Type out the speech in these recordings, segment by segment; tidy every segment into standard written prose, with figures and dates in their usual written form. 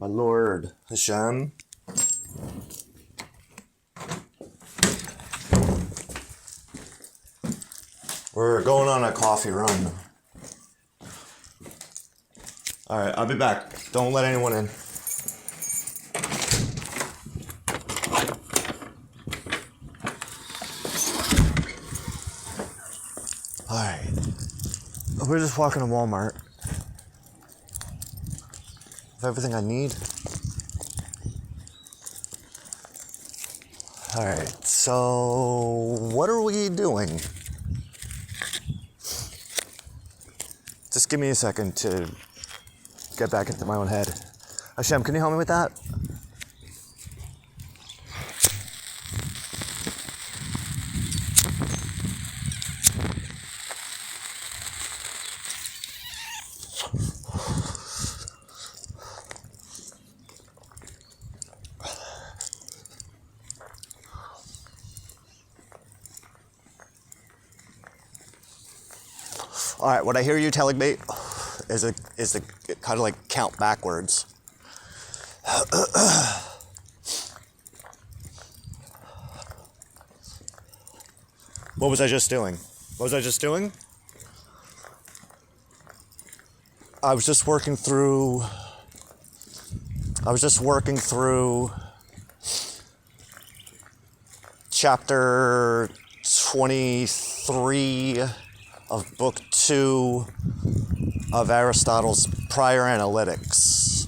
My Lord Hashem. We're going on a coffee run. Alright, I'll be back. Don't let anyone in. Alright. We're just walking to Walmart. Have everything I need. Alright, so what are we doing? Just give me a second to get back into my own head. Hashem, can you help me with that? All right, what I hear you telling me is a kind of like count backwards. What was I just doing? What was I just doing? I was just working through chapter 23 of book 2 of Aristotle's Prior Analytics,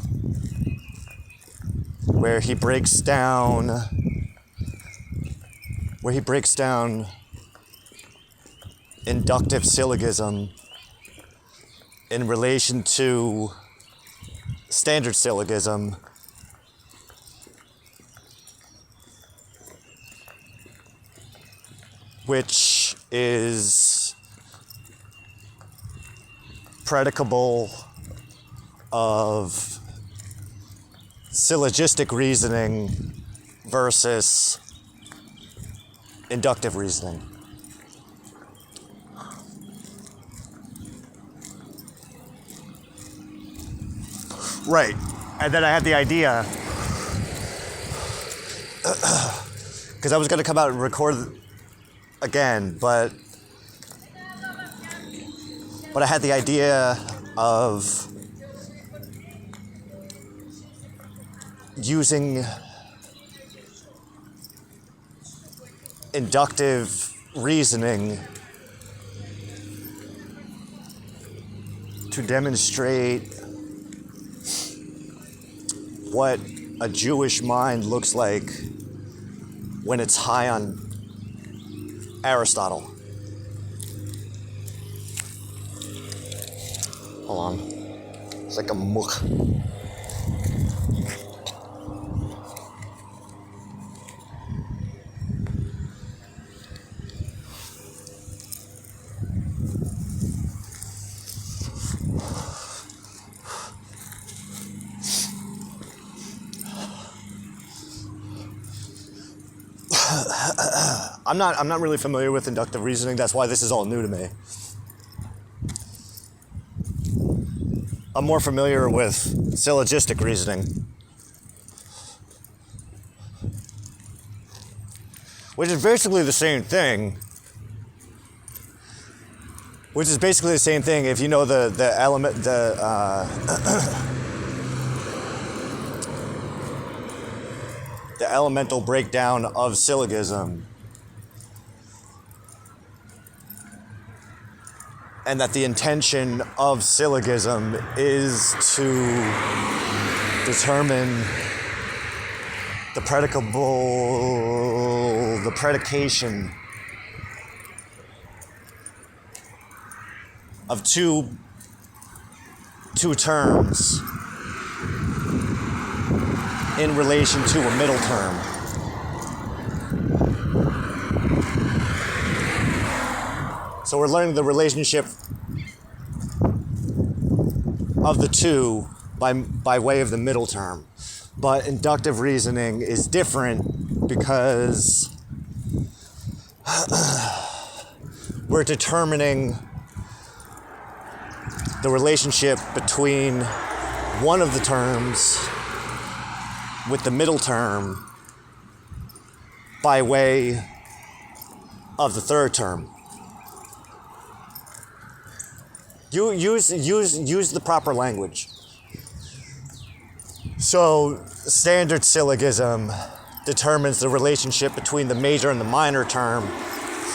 where he breaks down inductive syllogism in relation to standard syllogism, which is predicable of syllogistic reasoning versus inductive reasoning. Right, and then I had the idea, because I was going to come out and record again, but I had the idea of using inductive reasoning to demonstrate what a Jewish mind looks like when it's high on Aristotle. Hold on. It's like a muck. I'm not really familiar with inductive reasoning. That's why this is all new to me. I'm more familiar with syllogistic reasoning, which is basically the same thing. If you know the element, the elemental breakdown of syllogism, and that the intention of syllogism is to determine the predication of two terms in relation to a middle term. So we're learning the relationship of the two by way of the middle term. But inductive reasoning is different because we're determining the relationship between one of the terms with the middle term by way of the third term. Use the proper language. So, standard syllogism determines the relationship between the major and the minor term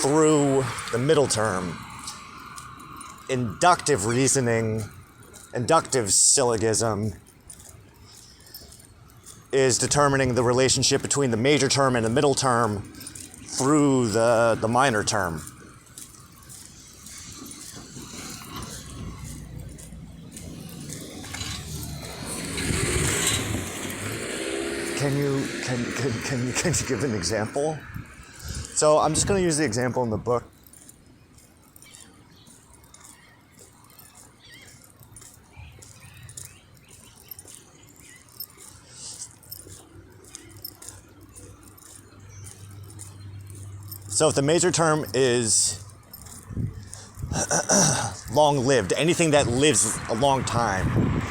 through the middle term. Inductive reasoning, inductive syllogism, is determining the relationship between the major term and the middle term through the minor term. Can you give an example? So I'm just going to use the example in the book. So if the major term is long-lived, anything that lives a long time,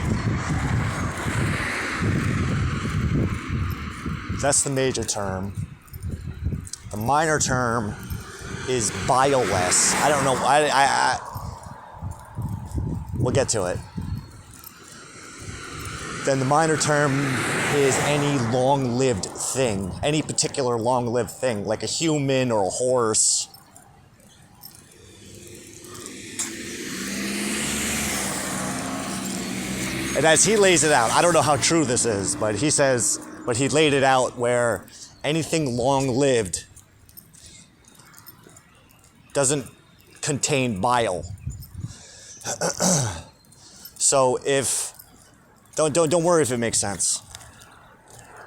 that's the major term. The minor term is bioless. I don't know. We'll get to it. Then the minor term is any long-lived thing, any particular long-lived thing, like a human or a horse. And as he lays it out, I don't know how true this is, but he laid it out where anything long-lived doesn't contain bile. So don't worry if it makes sense.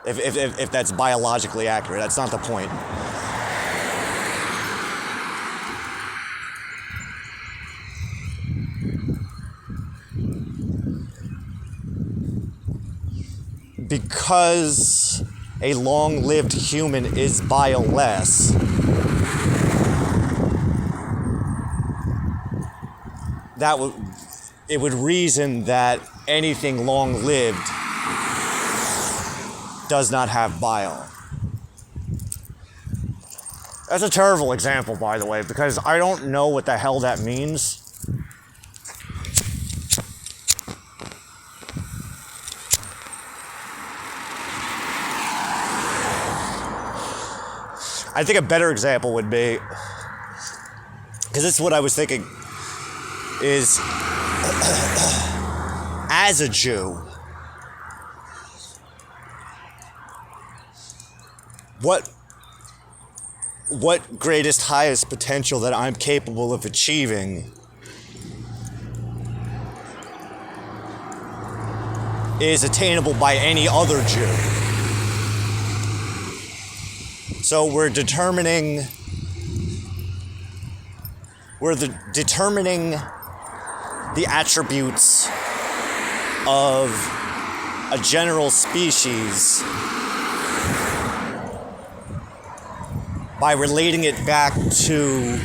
If that's biologically accurate, that's not the point. Because a long-lived human is bioless, it would reason that anything long-lived does not have bile. That's a terrible example, by the way, because I don't know what the hell that means. I think a better example would be, because this is what I was thinking, is as a Jew, what greatest, highest potential that I'm capable of achieving is attainable by any other Jew. So we're determining the attributes of a general species by relating it back to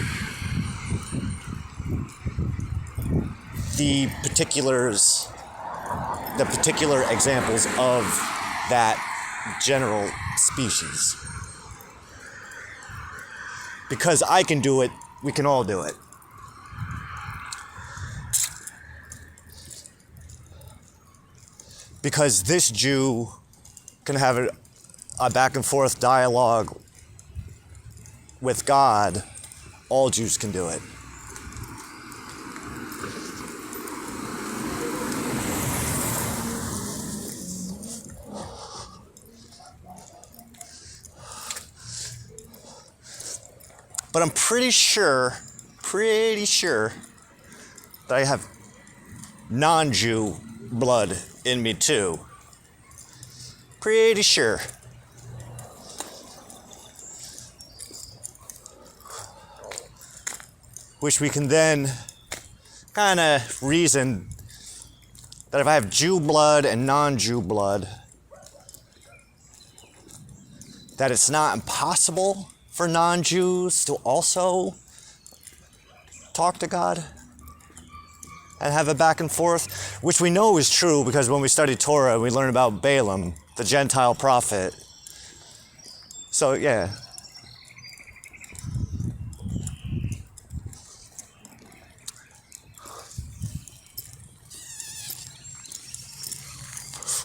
the particular examples of that general species. Because I can do it, we can all do it. Because this Jew can have a back and forth dialogue with God, all Jews can do it. But I'm pretty sure that I have non-Jew blood in me too. Pretty sure. Which we can then kind of reason that if I have Jew blood and non-Jew blood, that it's not impossible for non-Jews to also talk to God and have a back and forth, which we know is true because when we studied Torah, we learn about Balaam, the Gentile prophet. So, yeah.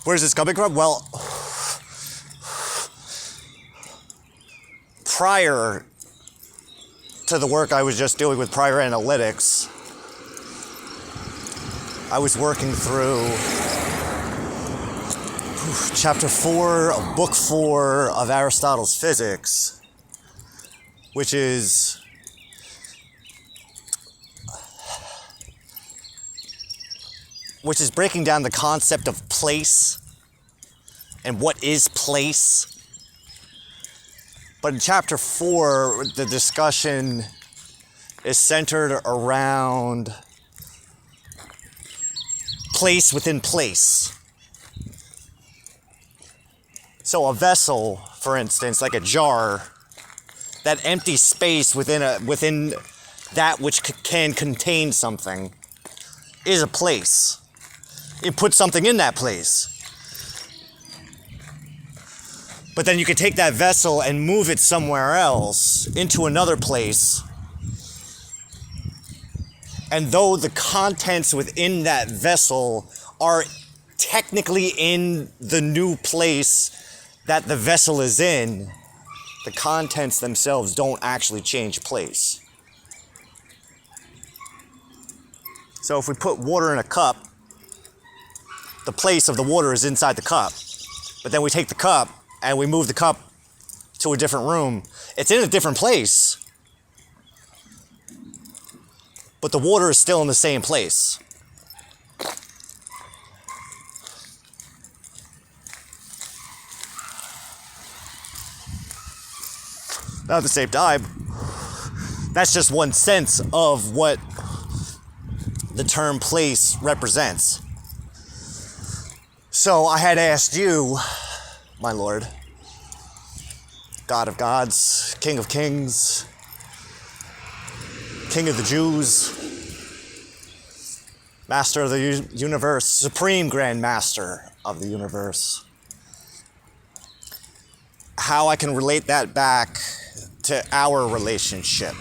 Where's this coming from? Well, prior to the work I was just doing with prior analytics, I was working through chapter 4 of book 4 of Aristotle's Physics, which is breaking down the concept of place and what is place. But in chapter 4, the discussion is centered around place within place. So a vessel, for instance, like a jar, that empty space within that which can contain something is a place. It puts something in that place. But then you can take that vessel and move it somewhere else into another place. And though the contents within that vessel are technically in the new place that the vessel is in, the contents themselves don't actually change place. So if we put water in a cup, the place of the water is inside the cup. But then we take the cup and we move the cup to a different room. It's in a different place, but the water is still in the same place. Now at the same time, that's just one sense of what the term place represents. So I had asked you, my Lord, God of gods, King of kings, King of the Jews, Master of the universe, Supreme Grand Master of the universe, how I can relate that back to our relationship,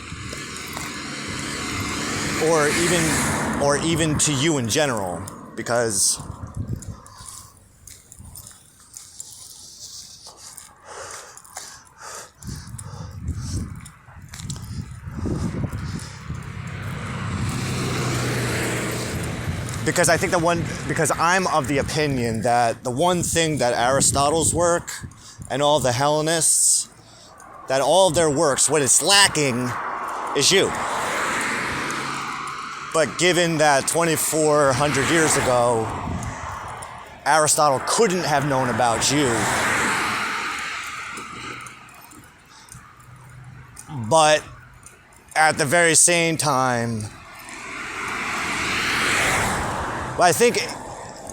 or even to you in general, because I think because I'm of the opinion that the one thing that Aristotle's work and all the Hellenists, that all of their works, what it's lacking is you. But given that 2,400 years ago, Aristotle couldn't have known about you, but at the very same time, but I think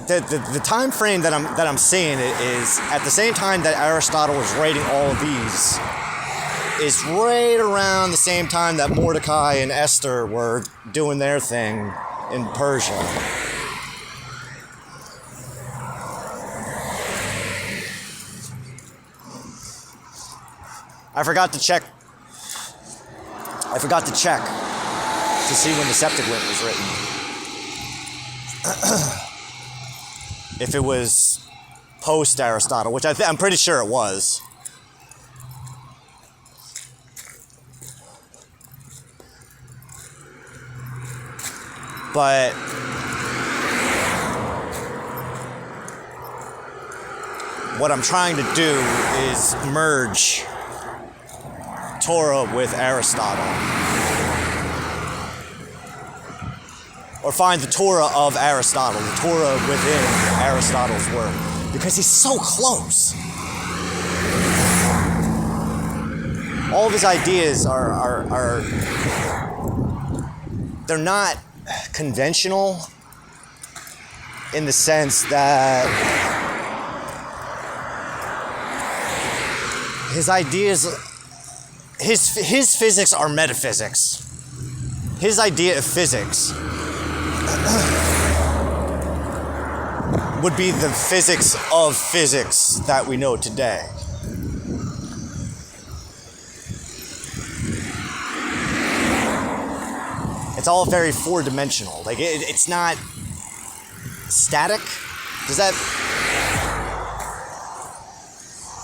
the time frame that I'm seeing it is at the same time that Aristotle was writing all of these is right around the same time that Mordecai and Esther were doing their thing in Persia. I forgot to check to see when the Septuagint was written. If it was post-Aristotle, which I'm pretty sure it was. But what I'm trying to do is merge Torah with Aristotle. Or find the Torah of Aristotle, the Torah within Aristotle's work. Because he's so close. All of his ideas are they're not conventional in the sense that his ideas, his physics are metaphysics. His idea of physics would be the physics of physics that we know today. It's all very four-dimensional. Like, it's not static. Does that...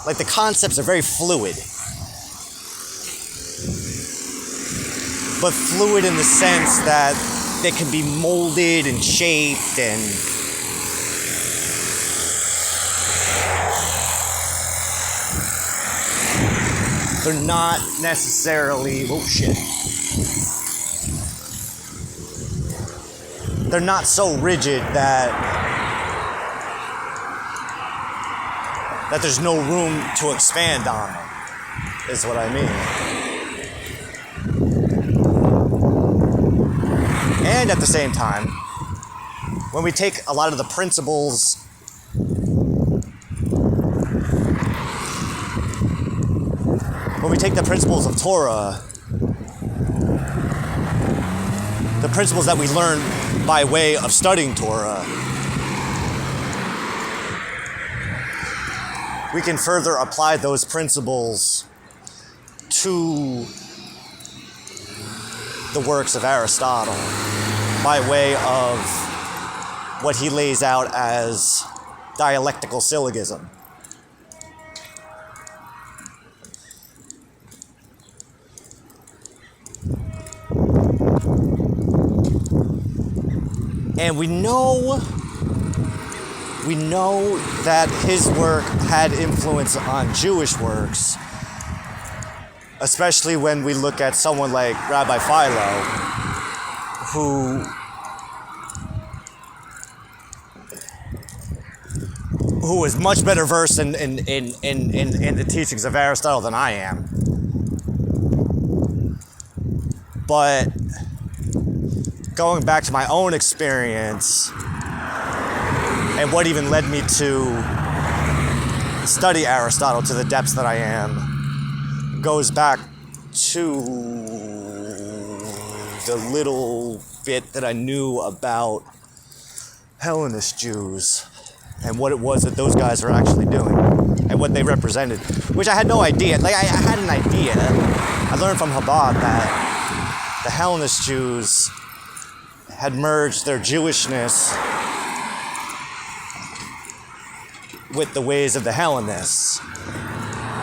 Like, the concepts are very fluid. But fluid in the sense that they can be molded and shaped and... They're not necessarily... Oh, shit. They're not so rigid that there's no room to expand on them, is what I mean. And at the same time, when we take a lot of the principles of Torah, the principles that we learn by way of studying Torah, we can further apply those principles to the works of Aristotle by way of what he lays out as dialectical syllogism. And we know that his work had influence on Jewish works, especially when we look at someone like Rabbi Philo, who is much better versed in the teachings of Aristotle than I am. But going back to my own experience and what even led me to study Aristotle to the depths that I am goes back to the little bit that I knew about Hellenist Jews and what it was that those guys were actually doing and what they represented, which I had no idea. Like, I had an idea. I learned from Chabad that the Hellenist Jews had merged their Jewishness with the ways of the Hellenists.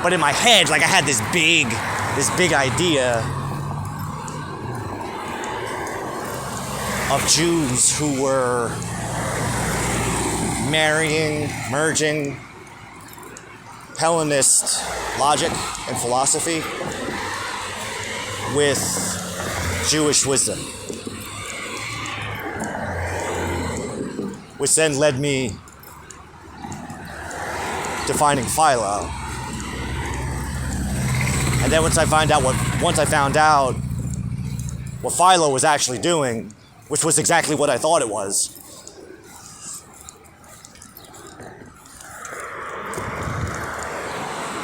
But in my head, like, I had this big idea of Jews who were merging Hellenist logic and philosophy with Jewish wisdom, which then led me to finding Philo. And then once I found out what Philo was actually doing, which was exactly what I thought it was,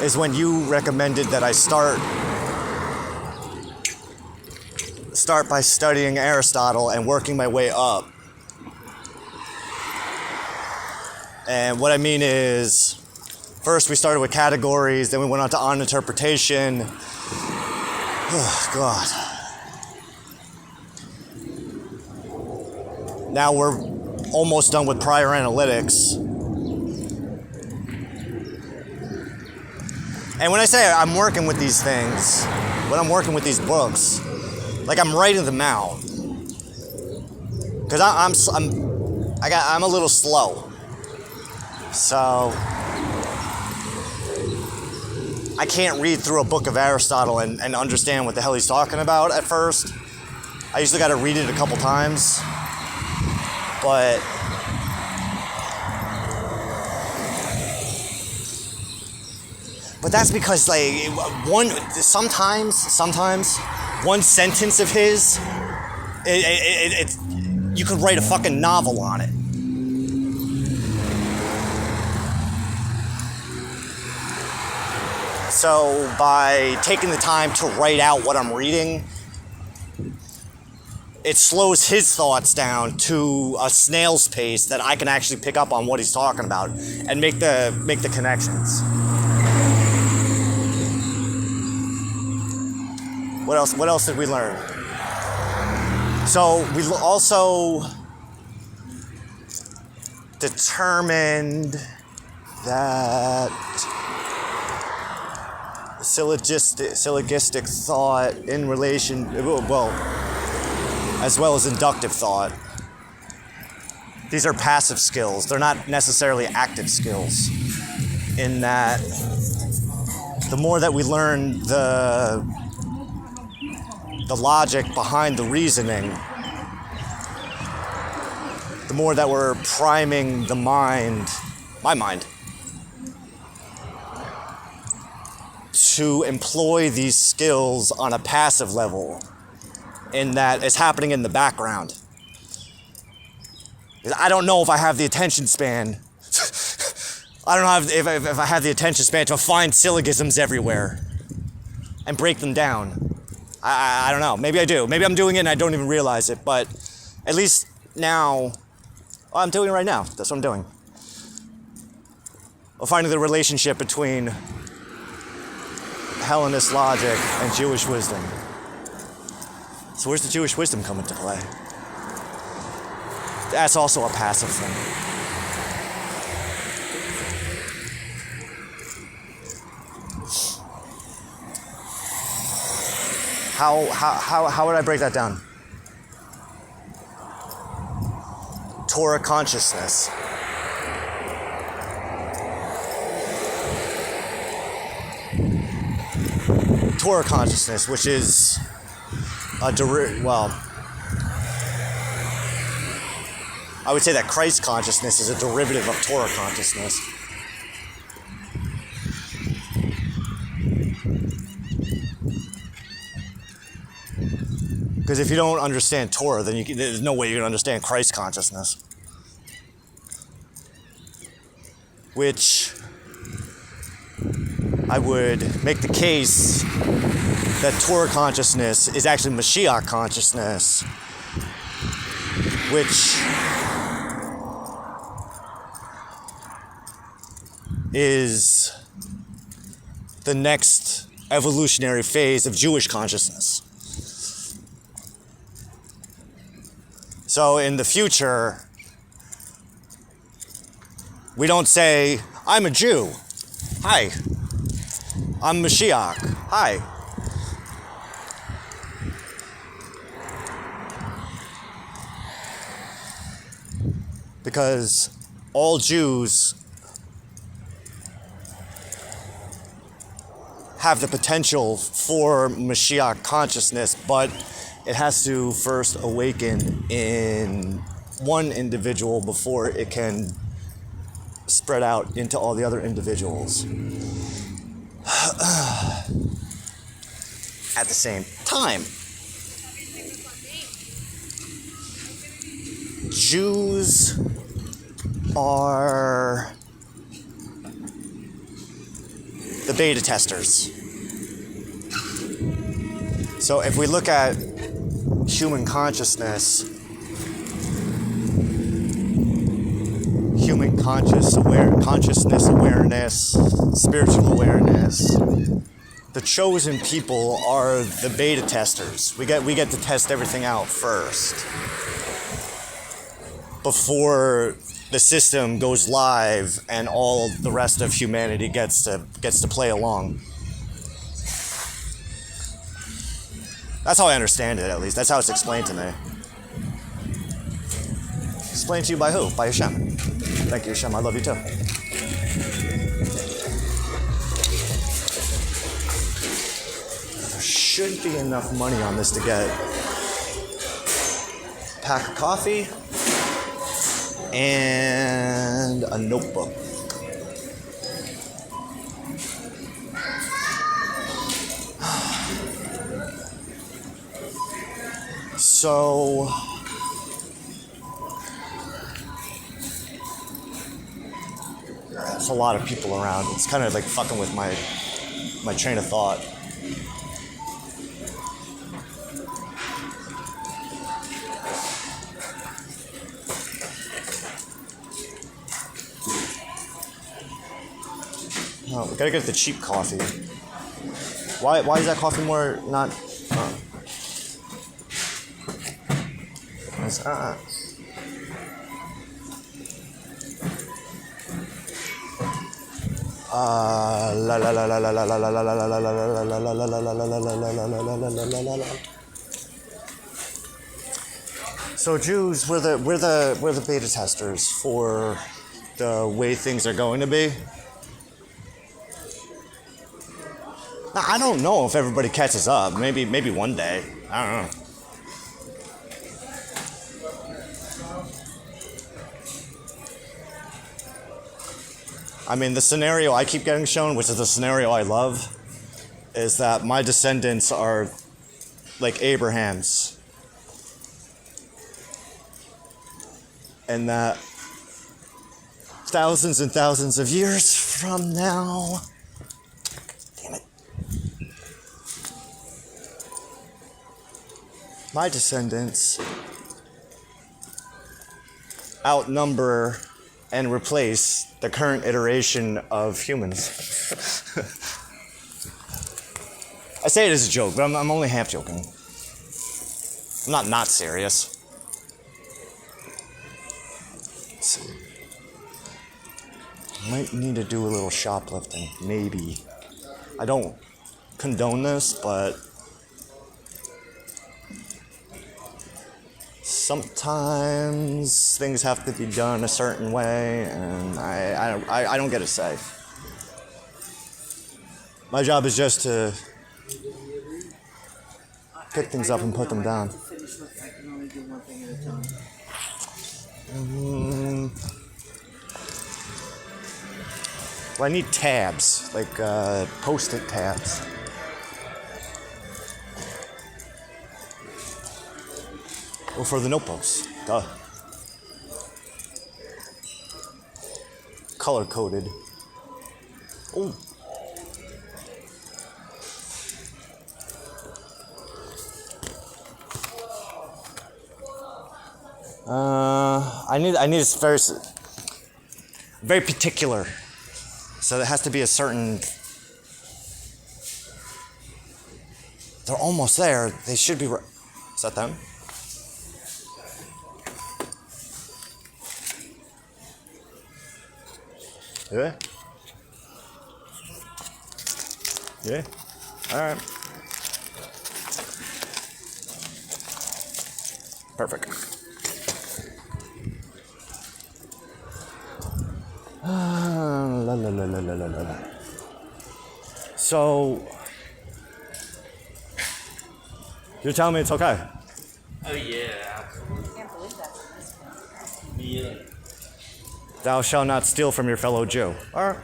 is when you recommended that I start by studying Aristotle and working my way up. And what I mean is, first we started with categories, then we went on to on-interpretation. Oh, God. Now we're almost done with prior analytics. And when I say I'm working with these things, when I'm working with these books, like, I'm writing them out. Because I'm a little slow. So I can't read through a book of Aristotle and understand what the hell he's talking about at first. I usually got to read it a couple times. But that's because, like, sometimes one sentence of his, you could write a fucking novel on it. So by taking the time to write out what I'm reading, it slows his thoughts down to a snail's pace that I can actually pick up on what he's talking about and make the connections. What else did we learn? So we also determined that syllogistic thought in relation, well, as well as inductive thought. These are passive skills. They're not necessarily active skills. In that, the more that we learn the logic behind the reasoning, the more that we're priming the mind, my mind, to employ these skills on a passive level, in that it's happening in the background. I don't know if I have the attention span. I don't know if I have the attention span to find syllogisms everywhere and break them down. I don't know. Maybe I do. Maybe I'm doing it and I don't even realize it. But at least now, I'm doing it right now. That's what I'm doing. Well, finding the relationship between Hellenist logic and Jewish wisdom. So where's the Jewish wisdom come into play? That's also a passive thing. How would I break that down? Torah consciousness. Torah consciousness, which is I would say that Christ consciousness is a derivative of Torah consciousness. Because if you don't understand Torah, then there's no way you're going to understand Christ consciousness. Which I would make the case that Torah consciousness is actually Mashiach consciousness, which is the next evolutionary phase of Jewish consciousness. So in the future, we don't say, I'm a Jew. Hi. I'm Mashiach. Hi. Because all Jews have the potential for Mashiach consciousness, but it has to first awaken in one individual before it can spread out into all the other individuals at the same time. Jews are the beta testers. So if we look at human consciousness, human consciousness awareness, spiritual awareness, the chosen people are the beta testers. We get to test everything out first before the system goes live and all the rest of humanity gets to play along. That's how I understand it, at least. That's how it's explained to me. Explained to you by who? By Hashem. Thank you, Hashem. I love you too. There should be enough money on this to get a pack of coffee and a notebook. So there's a lot of people around. It's kind of like fucking with my train of thought. Oh, we gotta get the cheap coffee. Why is that coffee more not? It's, So Jews, we're the beta testers for the way things are going to be. Now, I don't know if everybody catches up. Maybe one day. I don't know. I mean, the scenario I keep getting shown, which is the scenario I love, is that my descendants are like Abraham's. And that thousands and thousands of years from now, damn it, my descendants outnumber and replace the current iteration of humans. I say it as a joke, but I'm only half joking. I'm not serious. Might need to do a little shoplifting, maybe. I don't condone this, but sometimes things have to be done a certain way, and I don't get a say. My job is just to pick things up and put them down. Well, I need tabs, like post-it tabs. Or for the notebooks, duh. Color-coded. Oh. I need a very particular. So it has to be a certain. They're almost there. They should be. Is that them? Yeah. Yeah. All right. Perfect. So, you're telling me it's okay? Oh yeah, absolutely. I can't believe that. Yeah. Thou shalt not steal from your fellow Jew. All right.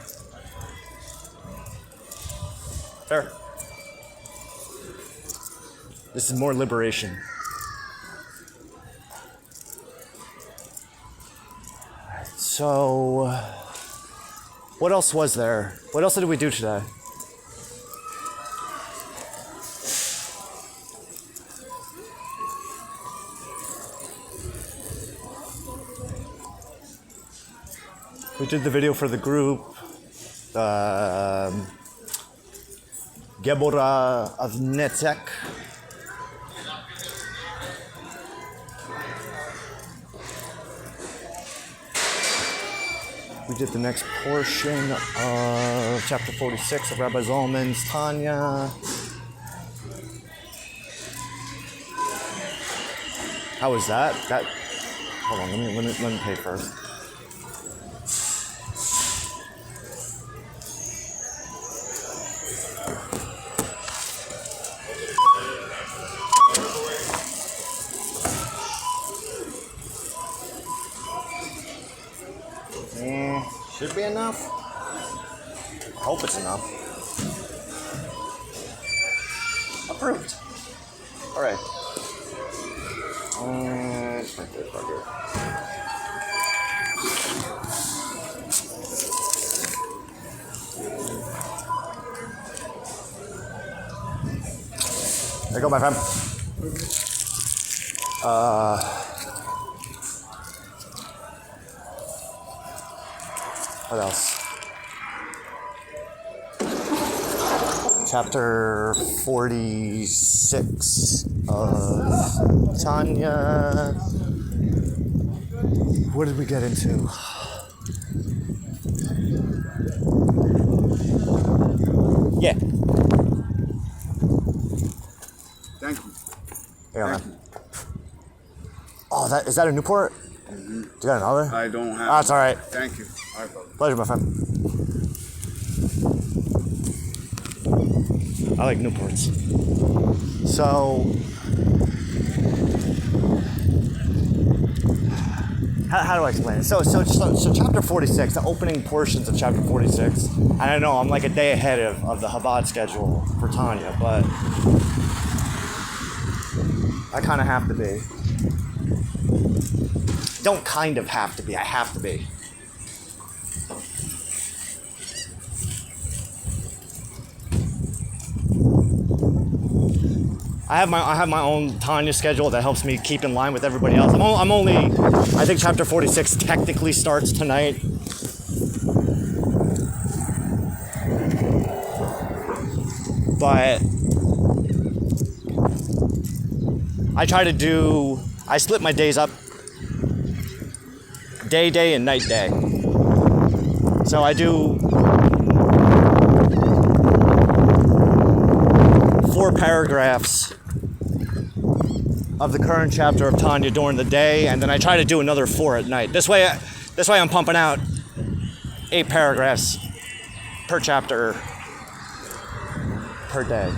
Fair. This is more liberation. So, what else was there? What else did we do today? We did the video for the group, Geborah of Netzek. We did the next portion of chapter 46 of Rabbi Zalman's Tanya. How was that? Hold on, let me pay first. Should be enough. I hope it's enough. Approved. All right. It's right there, bugger. There you go, my friend. What else? chapter 46 of Tanya. What did we get into? Yeah. Thank you. Yeah, man. Oh, is that a Newport? Mm-hmm. Do you got another? I don't have. That's all right. Thank you. All right, brother. Pleasure, my friend. I like Newports. So, how do I explain it? So chapter 46, the opening portions of chapter 46, and I know I'm like a day ahead of the Chabad schedule for Tanya, but I kind of have to be. Don't kind of have to be, I have to be. I have my own Tanya schedule that helps me keep in line with everybody else. I'm only, I think chapter 46 technically starts tonight. But I split my days up day and night day. So I do 4 paragraphs of the current chapter of Tanya during the day, and then I try to do another 4 at night. This way I'm pumping out 8 paragraphs per chapter per day.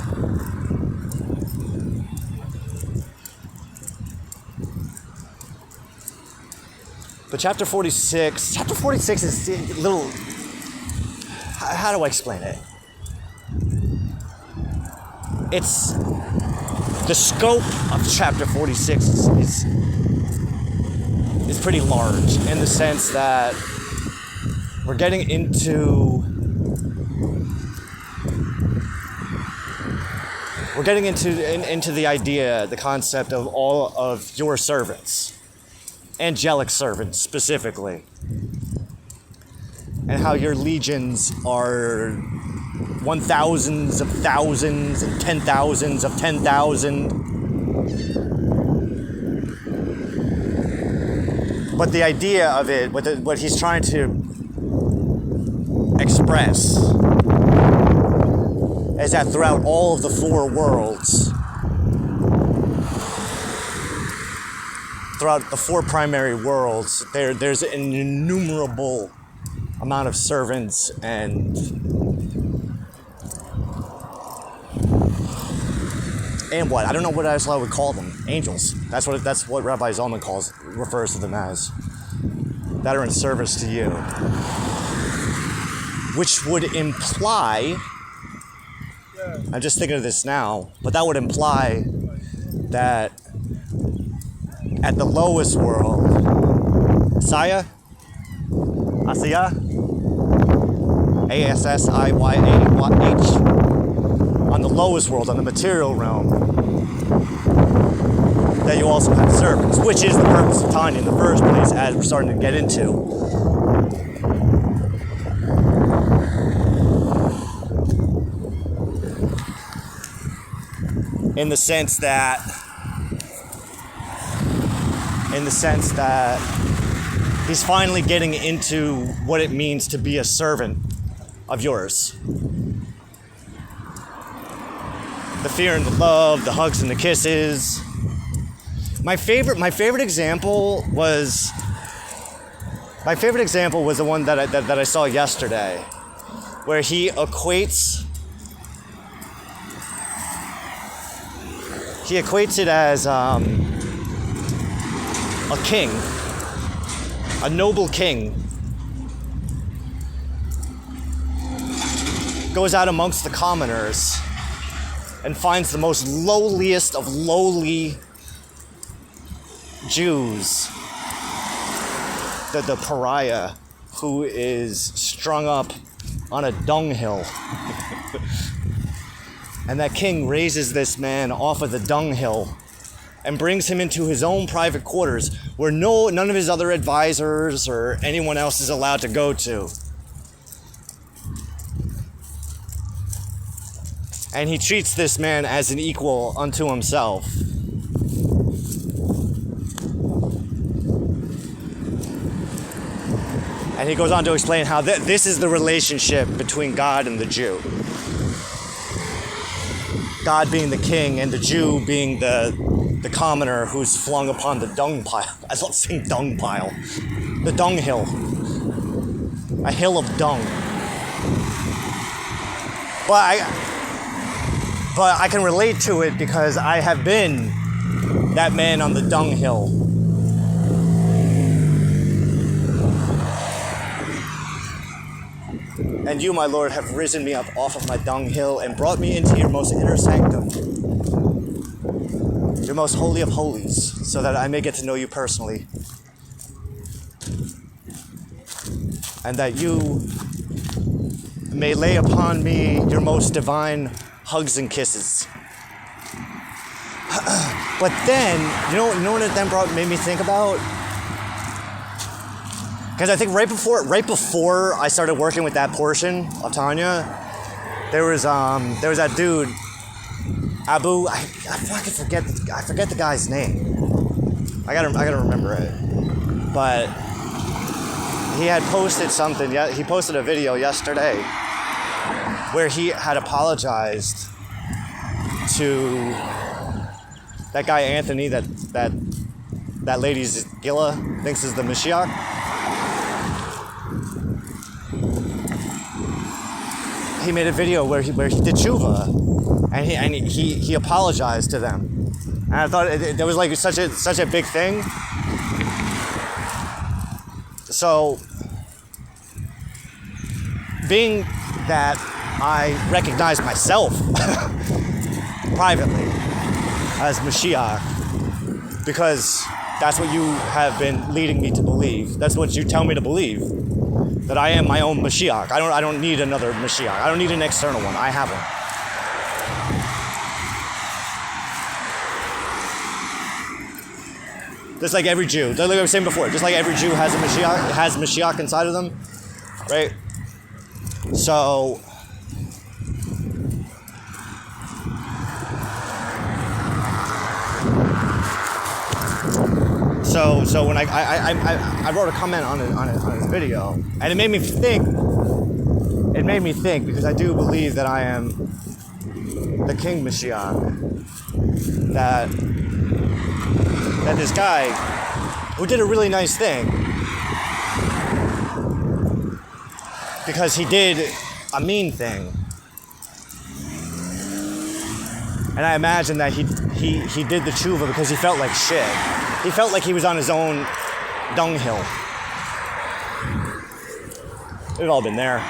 But chapter 46 is a little, how do I explain it? It's, the scope of chapter 46 is pretty large in the sense that we're getting into the idea, the concept of all of your servants, angelic servants specifically, and how your legions are 1,000s of thousands and 10,000s of 10,000. But the idea of it, what he's trying to express, is that throughout all of the 4 worlds, throughout the 4 primary worlds, there's an innumerable amount of servants and what? I don't know what else I would call them. Angels. That's what Rabbi Zalman refers to them as. That are in service to you. Which would imply, I'm just thinking of this now, but that would imply that at the lowest world, Asiya, Assiyah, on the lowest world, on the material realm, that you also have servants, which is the purpose of Tanya in the first place, as we're starting to get into. In the sense that he's finally getting into what it means to be a servant of yours. The fear and the love, the hugs and the kisses. My favorite example was the one that I saw yesterday, where he equates it as a king, a noble king, goes out amongst the commoners and finds the most lowliest of lowly Jews, the pariah, who is strung up on a dunghill. And that king raises this man off of the dunghill and brings him into his own private quarters, where none of his other advisors or anyone else is allowed to go to. And he treats this man as an equal unto himself. And he goes on to explain how this is the relationship between God and the Jew. God being the king and the Jew being the commoner who's flung upon the dung pile. I love saying dung pile. The dung hill. A hill of dung. But I can relate to it because I have been that man on the dung hill. And you, my Lord, have risen me up off of my dunghill and brought me into your most inner sanctum, your most holy of holies, so that I may get to know you personally. And that you may lay upon me your most divine hugs and kisses. But then, you know what it then made me think about? Because I think right before I started working with that portion of Tanya, there was that dude, Abu. I forget the guy's name. I gotta remember it. But he had posted something. He posted a video yesterday where he had apologized to that guy Anthony that lady Gilla thinks is the Mashiach. He made a video where he did tshuva, and he apologized to them, and I thought it was like such a big thing. So, being that I recognize myself privately as Mashiach, because that's what you have been leading me to believe. That's what you tell me to believe. That I am my own Mashiach. I don't need another Mashiach. I don't need an external one. I have one. Just like every Jew. Like I was saying before, just like every Jew has a Mashiach, has Mashiach inside of them. Right? So when I wrote a comment on his video, and it made me think. It made me think because I do believe that I am the King Mashiach. That this guy who did a really nice thing, because he did a mean thing, and I imagine that he did the tshuva because he felt like shit. He felt like he was on his own dunghill. We've all been there.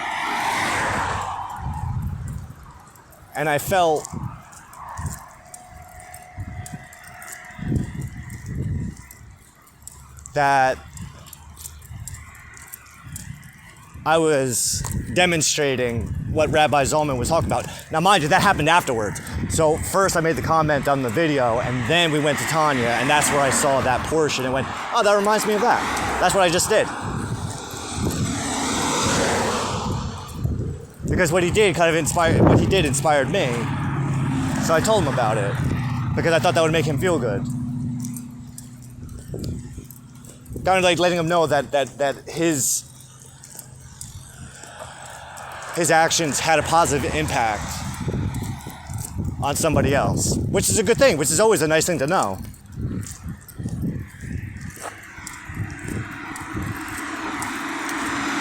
And I felt that I was demonstrating what Rabbi Zalman was talking about. Now, mind you, that happened afterwards. So first I made the comment on the video, and then we went to Tanya, and that's where I saw that portion and went, oh, that reminds me of that. That's what I just did. Because what he did inspired me. So I told him about it, because I thought that would make him feel good. Kind of like letting him know that his actions had a positive impact on somebody else, which is a good thing, which is always a nice thing to know.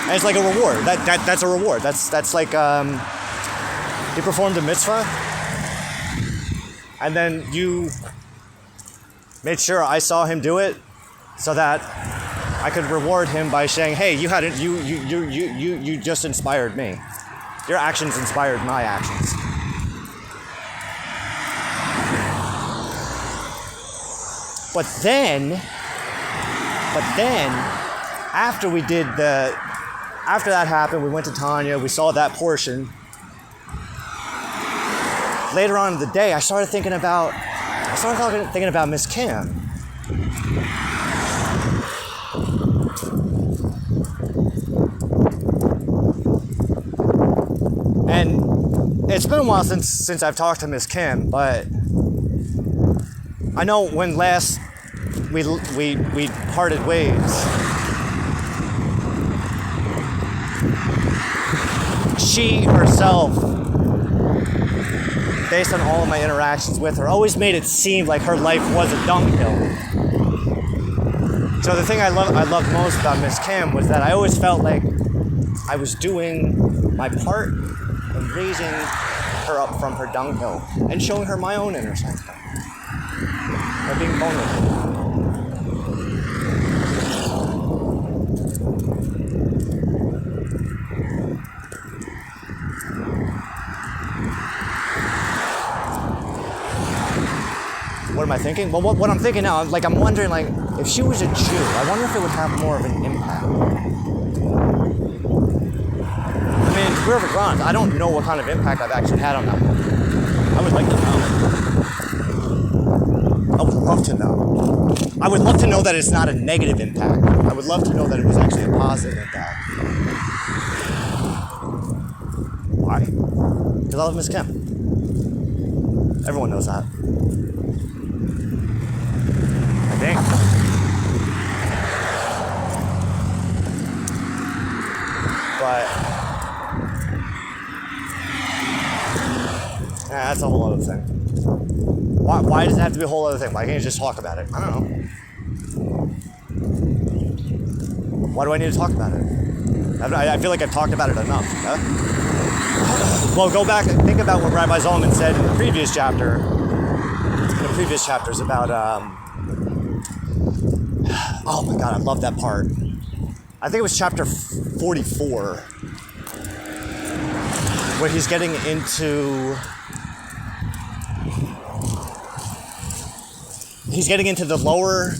And it's like a reward. That's a reward. That's like he performed a mitzvah, and then you made sure I saw him do it, so that I could reward him by saying, "Hey, you just inspired me. Your actions inspired my actions." But then, after that happened, we went to Tanya, we saw that portion. Later on in the day, I started thinking about Miss Kim. And it's been a while since I've talked to Miss Kim, but I know when last we parted ways, she herself, based on all of my interactions with her, always made it seem like her life was a dunghill. So the thing I loved most about Miss Kim was that I always felt like I was doing my part in raising her up from her dunghill and showing her my own inner sanctum by being vulnerable. What am I thinking? Well, what I'm thinking now, I'm wondering, like, if she was a Jew, I wonder if it would have more of an impact. I mean, to be perfectly honest, I don't know what kind of impact I've actually had on that woman. I would like to know. I would love to know. I would love to know that it's not a negative impact. I would love to know that it was actually a positive impact. Why? Because I love Miss Kim. Everyone knows that. I think. But yeah, that's a whole other thing. Why does it have to be a whole other thing? Why can't you just talk about it? I don't know. Why do I need to talk about it? I feel like I've talked about it enough. Huh? Well, go back and think about what Rabbi Zalman said in the previous chapter. In the previous chapters about oh my God, I love that part. I think it was chapter 44, where he's getting into the lower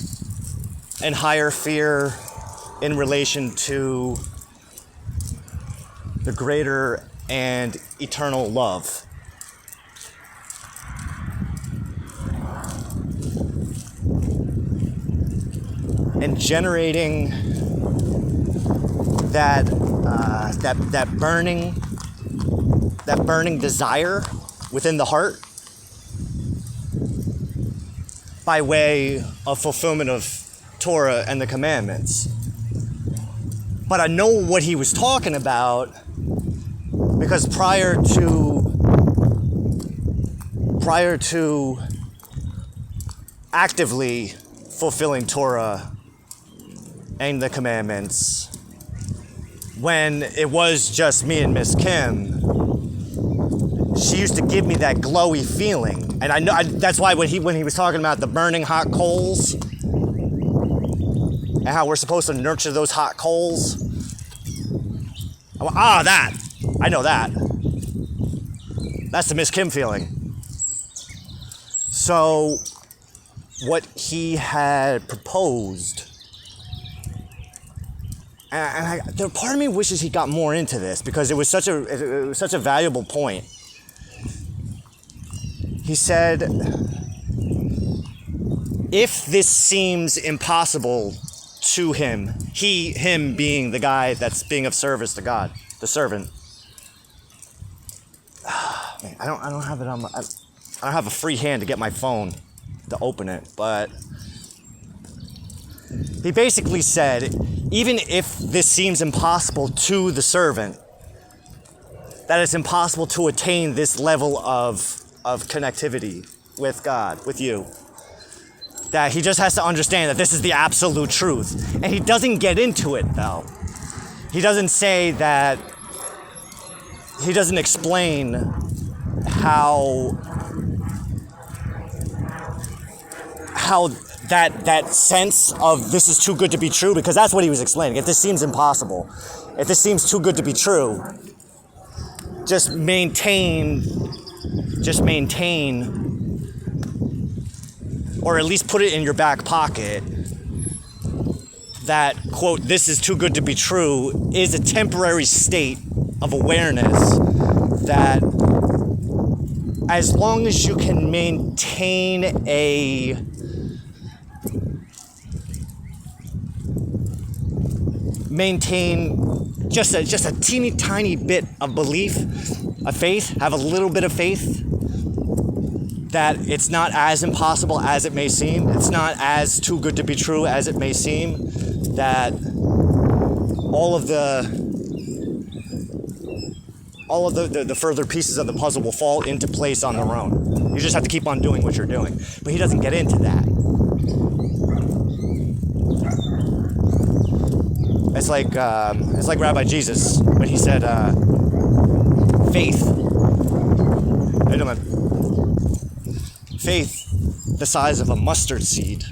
and higher fear in relation to the greater and eternal love. And generating that burning desire within the heart by way of fulfillment of Torah and the commandments. But I know what he was talking about because prior to actively fulfilling Torah and the commandments, when it was just me and Miss Kim, she used to give me that glowy feeling. And I know that's why when he was talking about the burning hot coals and how we're supposed to nurture those hot coals, that. I know that. That's the Miss Kim feeling. So what he had proposed, and part of me wishes he got more into this because it was such a valuable point. He said, if this seems impossible to him, him being the guy that's being of service to God, the servant. Man, I don't have it on I don't have a free hand to get my phone to open it, but he basically said, even if this seems impossible to the servant, that it's impossible to attain this level of connectivity with God, with you. That he just has to understand that this is the absolute truth. And he doesn't get into it, though. He doesn't say that, he doesn't explain how that sense of this is too good to be true, because that's what he was explaining. If this seems impossible, if this seems too good to be true, just maintain, or at least put it in your back pocket, that, quote, this is too good to be true is a temporary state of awareness that as long as you can maintain maintain just a teeny tiny bit of belief, a faith, have a little bit of faith that it's not as impossible as it may seem. It's not as too good to be true as it may seem. That all of the further pieces of the puzzle will fall into place on their own. You just have to keep on doing what you're doing. But he doesn't get into that. It's like Rabbi Jesus when he said, faith. Faith the size of a mustard seed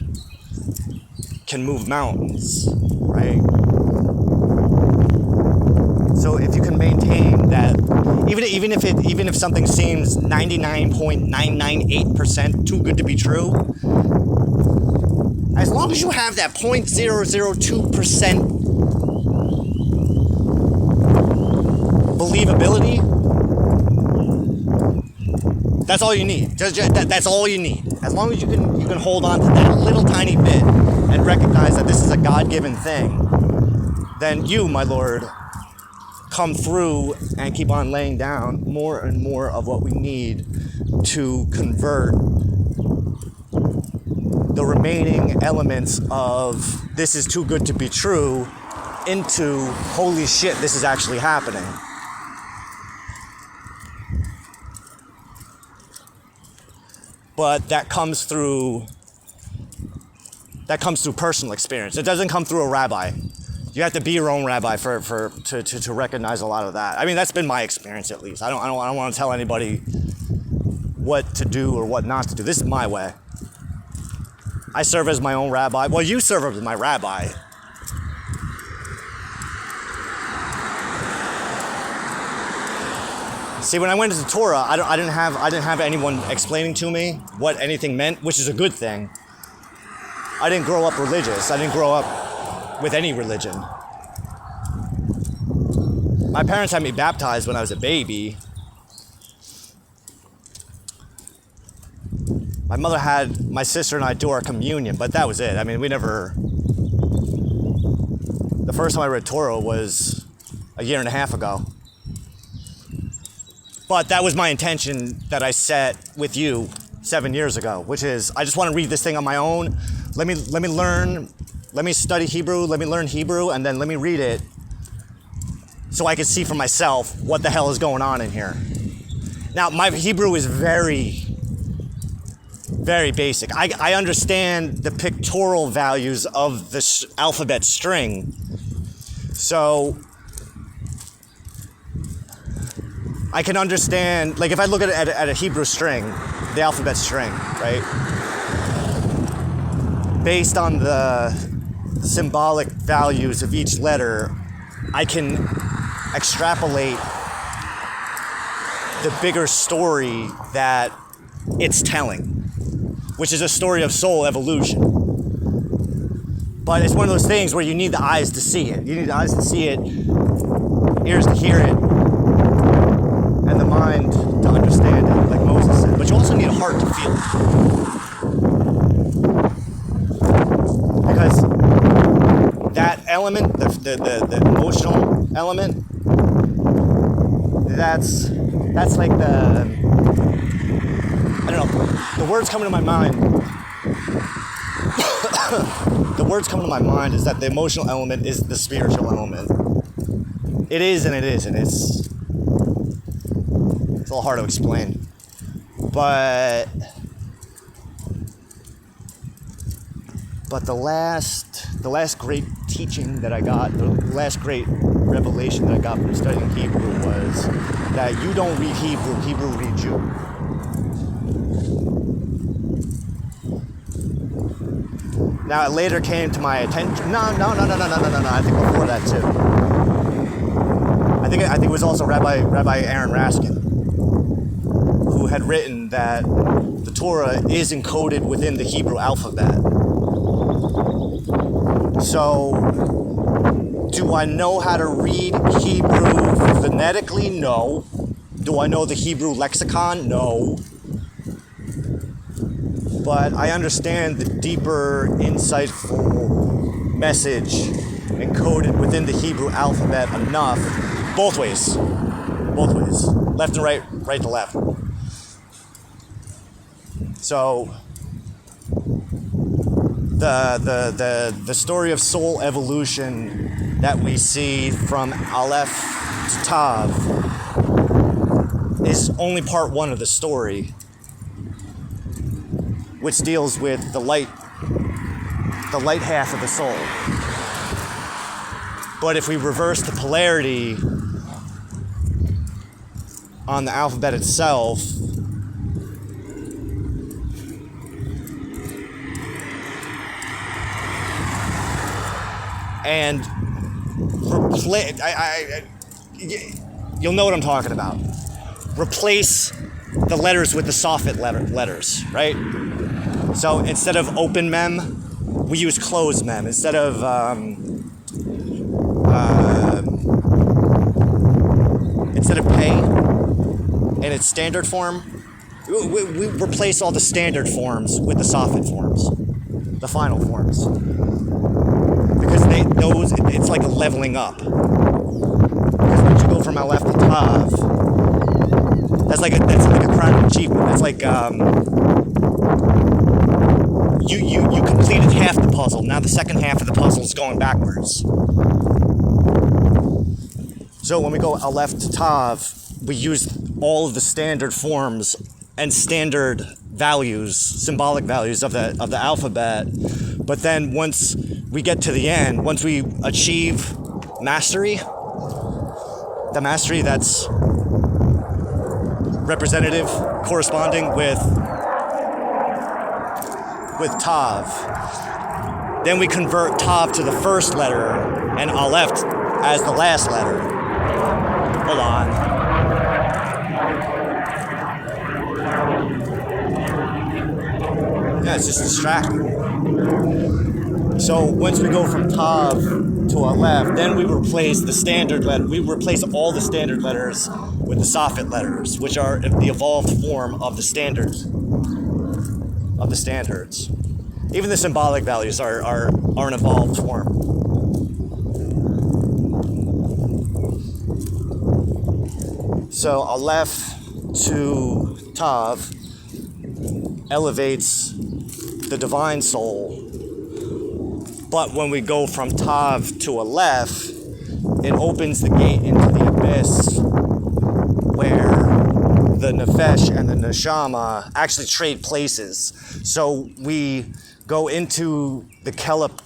can move mountains, right? So if you can maintain that, even if something seems 99.998% too good to be true, as long as you have that 0.002% believability, that's all you need. That's all you need. As long as you can hold on to that little tiny bit and recognize that this is a God-given thing, then you, my Lord, come through and keep on laying down more and more of what we need to convert the remaining elements of this is too good to be true into holy shit, this is actually happening. But that comes through personal experience. It doesn't come through a rabbi. You have to be your own rabbi to recognize a lot of that. I mean, that's been my experience, at least. I don't want to tell anybody what to do or what not to do. This is my way. I serve as my own rabbi. Well, you serve as my rabbi. See, when I went into Torah, I didn't have anyone explaining to me what anything meant, which is a good thing. I didn't grow up religious. I didn't grow up with any religion. My parents had me baptized when I was a baby. My mother had my sister and I do our communion, but that was it. I mean, the first time I read Torah was a year and a half ago. But that was my intention that I set with you 7 years ago, which is I just want to read this thing on my own. Let me learn. Let me study Hebrew. Let me learn Hebrew, and then let me read it so I can see for myself what the hell is going on in here. Now, my Hebrew is very, very basic. I understand the pictorial values of the alphabet string, so I can understand, like if I look at a Hebrew string, the alphabet string, right? Based on the symbolic values of each letter, I can extrapolate the bigger story that it's telling, which is a story of soul evolution. But it's one of those things where you need the eyes to see it. You need the eyes to see it, ears to hear it, and the mind to understand it, like Moses said. But you also need a heart to feel it. Because that element, the emotional element, that's like the, I don't know, the words coming to my mind, the words coming to my mind is that the emotional element is the spiritual element. It is and it isn't. It's a little hard to explain, but the last great teaching that I got, the last great revelation that I got from studying Hebrew was that you don't read Hebrew, Hebrew reads you. Now it later came to my attention. No. I think before that too. I think it was also Rabbi Aaron Raskin, who had written that the Torah is encoded within the Hebrew alphabet. So, do I know how to read Hebrew phonetically? No. Do I know the Hebrew lexicon? No. But I understand the deeper, insightful message encoded within the Hebrew alphabet enough, both ways, left and right, right to left. So the story of soul evolution that we see from Aleph to Tav is only part one of the story, which deals with the light half of the soul. But if we reverse the polarity on the alphabet itself, and you'll know what I'm talking about. Replace the letters with the soffit letters, right? So instead of open mem, we use closed mem. Instead of pay in its standard form, we replace all the standard forms with the soffit forms, the final forms, because it's like a leveling up. Because once you go from Aleph to Tav, that's like a crowning achievement. That's like you completed half the puzzle. Now the second half of the puzzle is going backwards. So when we go Aleph to Tav, we use all of the standard forms and standard values, symbolic values of the alphabet. But then once we get to the end, once we achieve mastery, the mastery that's representative, corresponding with Tav, then we convert Tav to the first letter and Aleph as the last letter. Hold on. Yeah, it's just distracting. So once we go from Tav to Aleph, then we replace the standard letter. We replace all the standard letters with the soffit letters, which are the evolved form of the standards. Even the symbolic values are an evolved form. So Aleph to Tav elevates the divine soul. But when we go from Tav to Aleph, it opens the gate into the abyss where the Nefesh and the Neshama actually trade places. So we go into the Kelipod,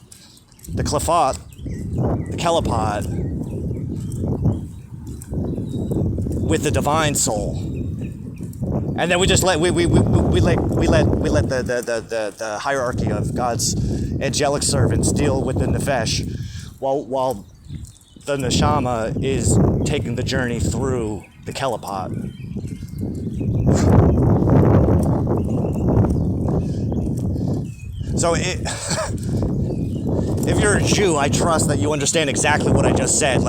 with the divine soul, and then we just let the hierarchy of God's angelic servants deal with the Nefesh, while the Neshama is taking the journey through the Kelipod. So if you're a Jew, I trust that you understand exactly what I just said.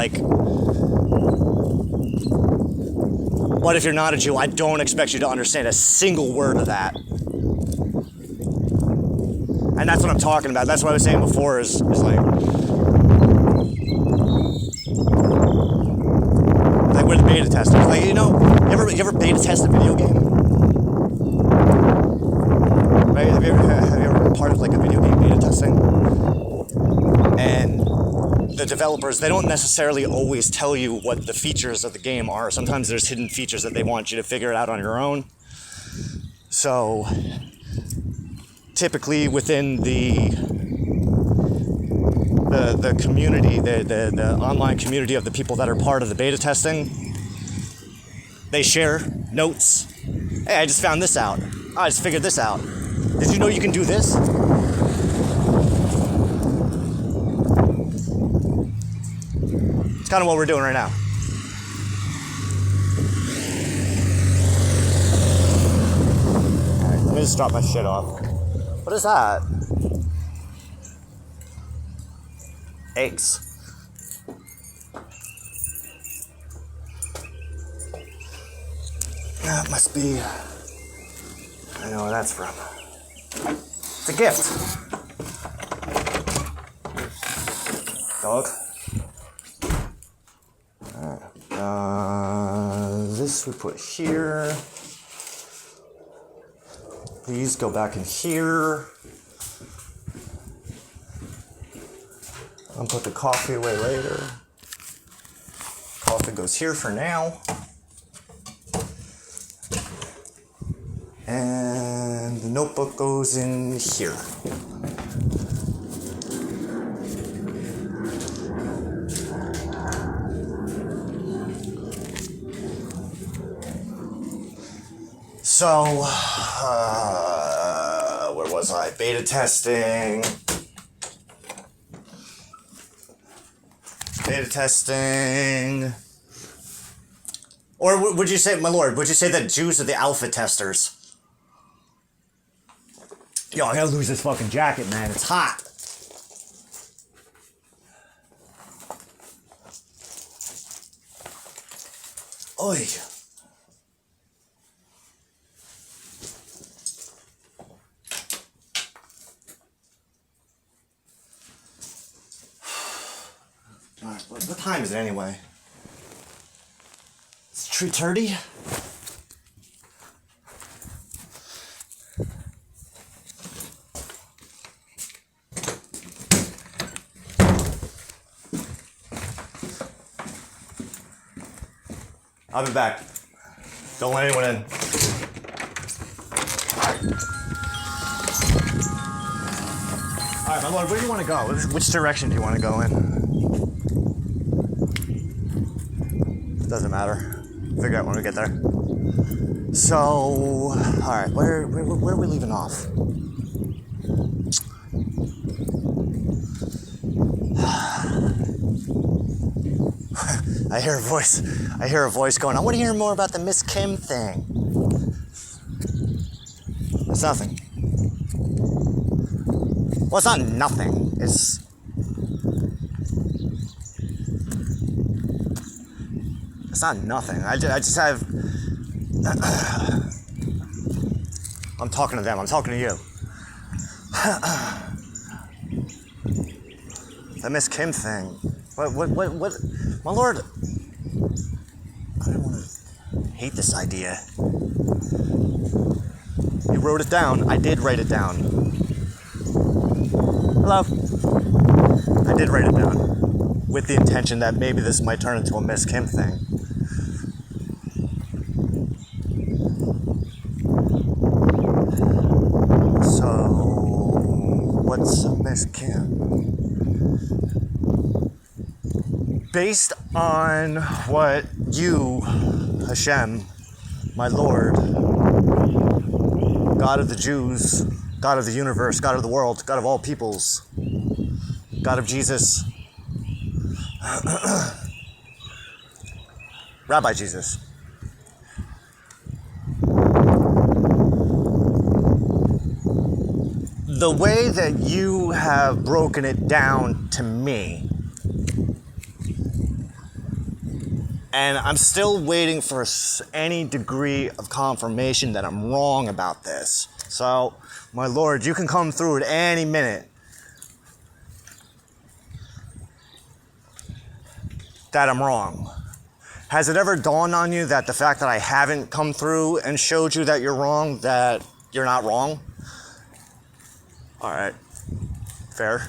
But if you're not a Jew, I don't expect you to understand a single word of that. And that's what I'm talking about. That's what I was saying before is like we're the beta testers. Like, you ever beta test a video game? Right? Have you ever been part of like a video game beta testing? And the developers, they don't necessarily always tell you what the features of the game are. Sometimes there's hidden features that they want you to figure it out on your own. So typically within the community, the online community of the people that are part of the beta testing, they share notes. Hey, I just found this out. I just figured this out. Did you know you can do this? It's kind of what we're doing right now. Alright, let me just drop my shit off. What is that? Eggs. That must be... I know where that's from. It's a gift. Dog. these we put here. These go back in here. I'll put the coffee away later. Coffee goes here for now. And the notebook goes in here. So, where was I? Beta testing. Beta testing. Or would you say, my lord, would you say that Jews are the alpha testers? Yo, I gotta lose this fucking jacket, man. It's hot. Oi. Alright, what time is it anyway? It's 3:30? I'll be back. Don't let anyone in. Alright, my lord, where do you want to go? Which direction do you want to go in? Doesn't matter. Figure out when we get there. So, alright, where are we leaving off? I hear a voice going, I want to hear more about the Miss Kim thing. It's nothing. Well, it's not nothing. It's not nothing. I just have... I'm talking to them. I'm talking to you. The Miss Kim thing. What? My lord... I don't want to hate this idea. You wrote it down. I did write it down. Hello. I did write it down. With the intention that maybe this might turn into a Miss Kim thing. So, what's a Miss Kim? Based on what you, Hashem, my Lord, God of the Jews, God of the universe, God of the world, God of all peoples, God of Jesus, Rabbi Jesus. The way that you have broken it down to me, and I'm still waiting for any degree of confirmation that I'm wrong about this. So, my lord, you can come through at any minute. That I'm wrong. Has it ever dawned on you that the fact that I haven't come through and showed you that you're wrong, that you're not wrong? Alright. Fair.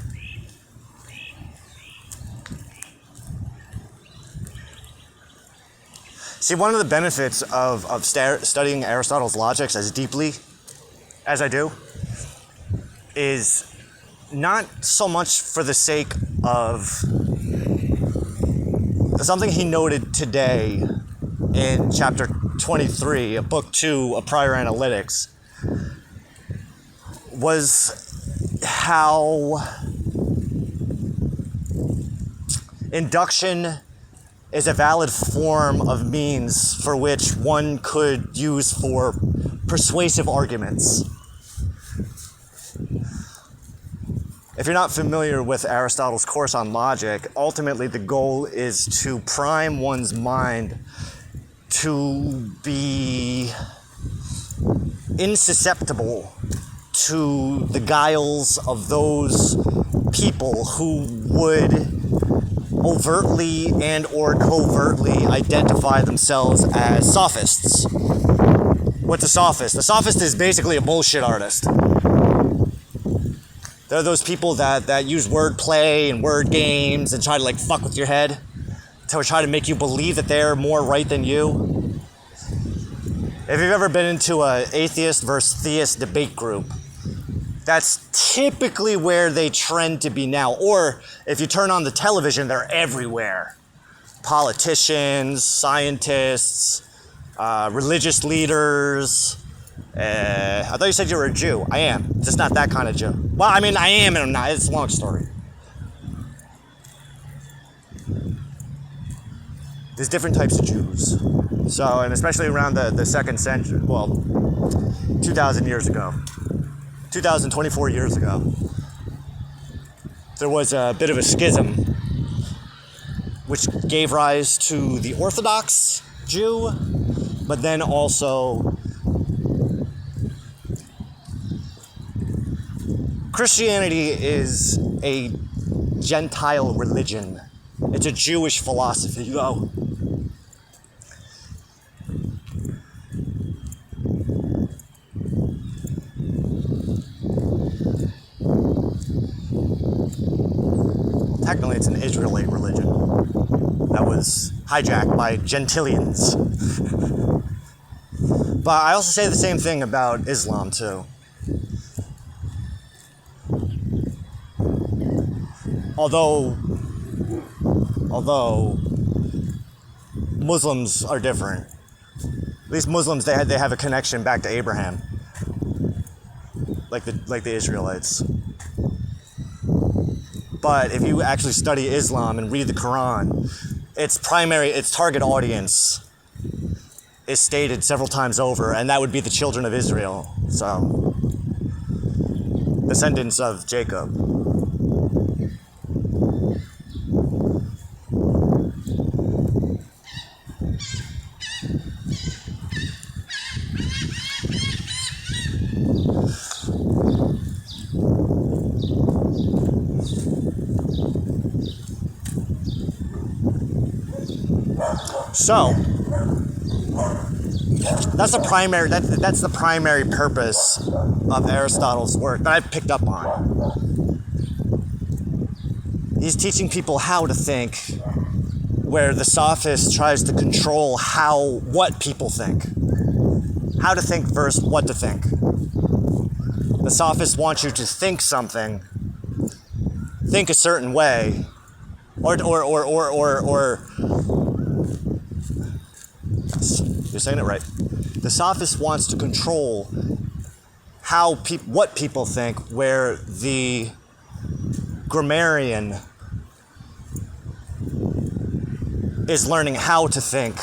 See, one of the benefits of studying Aristotle's logics as deeply as I do is not so much for the sake of something he noted today in chapter 23 of book 2 of Prior Analytics, was how induction is a valid form of means for which one could use for persuasive arguments. If you're not familiar with Aristotle's course on logic, ultimately the goal is to prime one's mind to be insusceptible to the guiles of those people who would overtly and or covertly identify themselves as sophists. What's a sophist? A sophist is basically a bullshit artist. They're those people that use wordplay and word games and try to like fuck with your head. To try to make you believe that they're more right than you. If you've ever been into a atheist versus theist debate group, that's typically where they trend to be now. Or if you turn on the television, they're everywhere. Politicians, scientists, religious leaders. I thought you said you were a Jew. I am. Just not that kind of Jew. Well, I mean, I am and I'm not. It's a long story. There's different types of Jews. So, and especially around the second century, well, 2,000 years ago, 2,024 years ago, there was a bit of a schism which gave rise to the Orthodox Jew, but then also Christianity is a Gentile religion. It's a Jewish philosophy. Go. Technically, it's an Israelite religion that was hijacked by Gentilians. But I also say the same thing about Islam, too. Although Muslims are different. At least Muslims, they have a connection back to Abraham, like the Israelites. But if you actually study Islam and read the Quran, its target audience is stated several times over, and that would be the children of Israel. So, descendants of Jacob. So that's the primary purpose of Aristotle's work that I've picked up on. He's teaching people how to think, where the sophist tries to control what people think. How to think versus what to think. The sophist wants you to think something, think a certain way, or you're saying it right. The sophist wants to control what people think, where the grammarian is learning how to think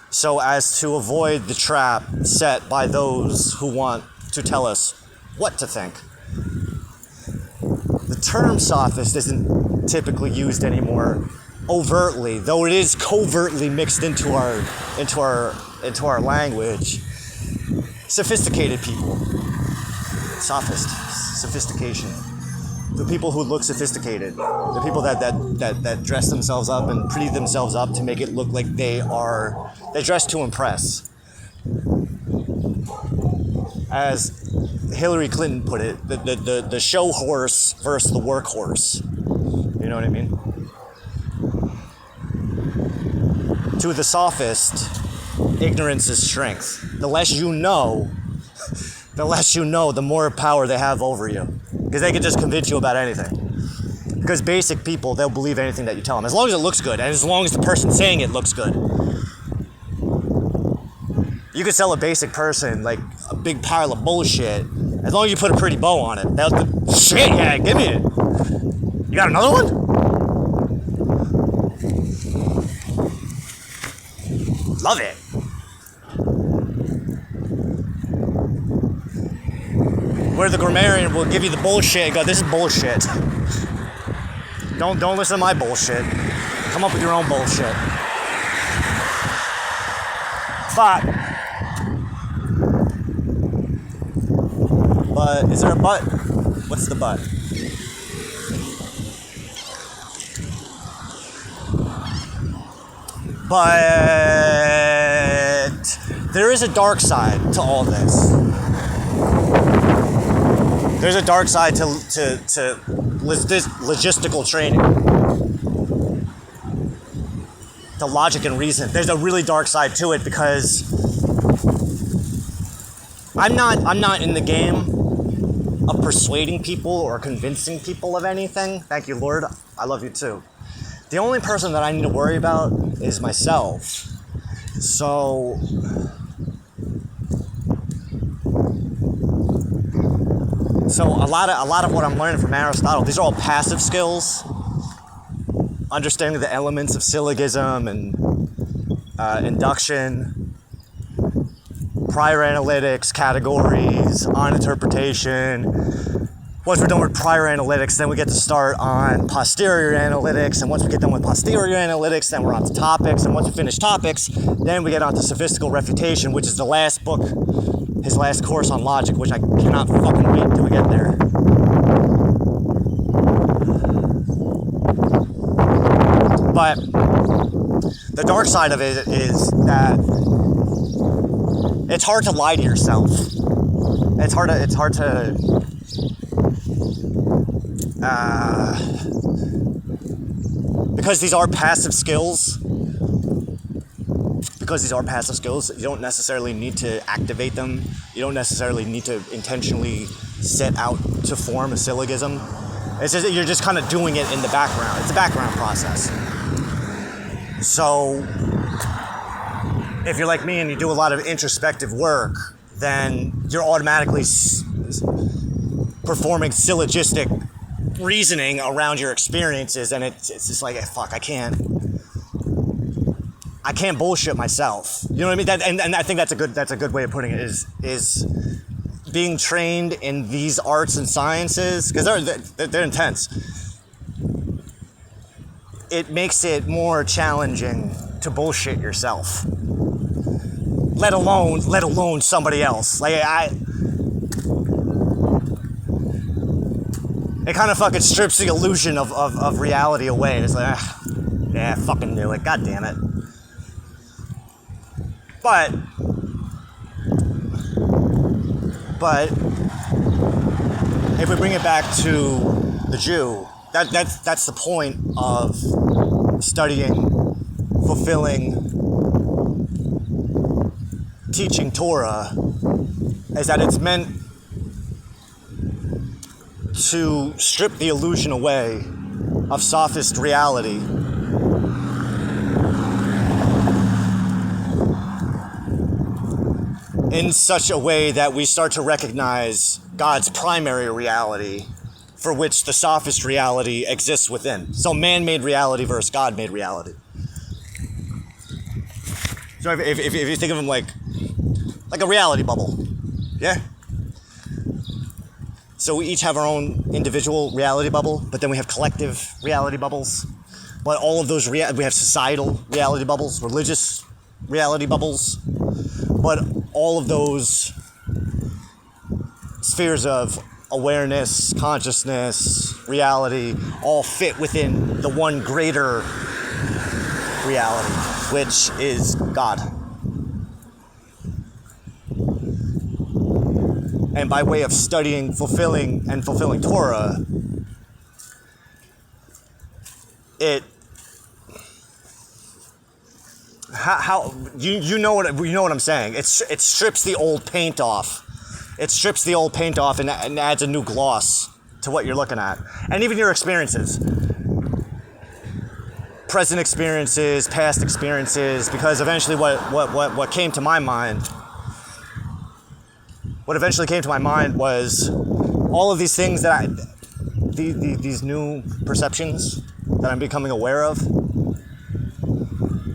so as to avoid the trap set by those who want to tell us what to think. The term sophist isn't typically used anymore overtly, though it is covertly mixed into our language. Sophisticated people. Sophist. Sophistication. The people who look sophisticated. The people that dress themselves up and pretty themselves up to make it look like they dress to impress. As Hillary Clinton put it, the show horse versus the workhorse. You know what I mean? To the sophist, ignorance is strength. The less you know, the more power they have over you. Because they can just convince you about anything. Because basic people, they'll believe anything that you tell them. As long as it looks good, and as long as the person saying it looks good. You could sell a basic person like a big pile of bullshit, as long as you put a pretty bow on it. They'll shit, yeah, give me it. You got another one? Love it. Where the grammarian will give you the bullshit and go, this is bullshit. Don't listen to my bullshit. Come up with your own bullshit. But is there a but? What's the but? But there is a dark side to all this. There's a dark side to logistical training, to logic and reason. There's a really dark side to it because I'm not in the game of persuading people or convincing people of anything. Thank you, Lord. I love you too. The only person that I need to worry about is myself. So a lot of what I'm learning from Aristotle, these are all passive skills. Understanding the elements of syllogism and induction, prior analytics, categories, on interpretation. Once we're done with prior analytics, then we get to start on posterior analytics. And once we get done with posterior analytics, then we're on to topics. And once we finish topics, then we get on to sophistical refutation, which is the last book, his last course on logic, which I cannot fucking wait till we get there. But the dark side of it is that it's hard to lie to yourself. It's hard to because these are passive skills. Because these are passive skills, you don't necessarily need to activate them. You don't necessarily need to intentionally set out to form a syllogism. It's just, you're just kind of doing it in the background. It's a background process. So, if you're like me and you do a lot of introspective work, then you're automatically performing syllogistic reasoning around your experiences, and it's just like, fuck, I can't bullshit myself. You know what I mean? And I think that's a good way of putting it. Is being trained in these arts and sciences, because they're intense. It makes it more challenging to bullshit yourself. Let alone somebody else. Like it kind of fucking strips the illusion of reality away. It's like, yeah, I fucking knew it. God damn it. But if we bring it back to the Jew, that's the point of studying, fulfilling, teaching Torah, is that it's meant to strip the illusion away of sophist reality in such a way that we start to recognize God's primary reality, for which the sophist reality exists within. So man-made reality versus God-made reality. So if you think of them like a reality bubble, yeah? So we each have our own individual reality bubble, but then we have collective reality bubbles. But all of those, we have societal reality bubbles, religious reality bubbles. But all of those spheres of awareness, consciousness, reality, all fit within the one greater reality, which is God. And by way of studying, fulfilling Torah, you know what I'm saying. It strips the old paint off. It strips the old paint off and adds a new gloss to what you're looking at, and even your experiences, present experiences, past experiences. Because eventually, what came to my mind. What eventually came to my mind was all of these things that these new perceptions that I'm becoming aware of.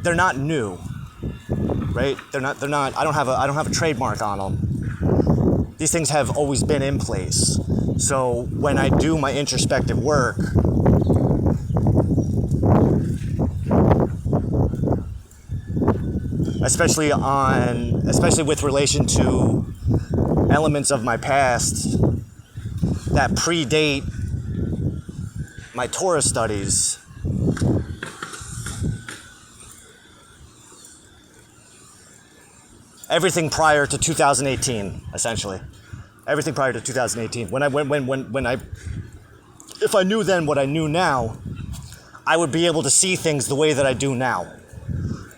They're not new, right? They're not. I don't have a trademark on them. These things have always been in place. So when I do my introspective work, especially with relation to elements of my past that predate my Torah studies, everything prior to 2018, essentially. Everything prior to 2018. If I knew then what I knew now, I would be able to see things the way that I do now.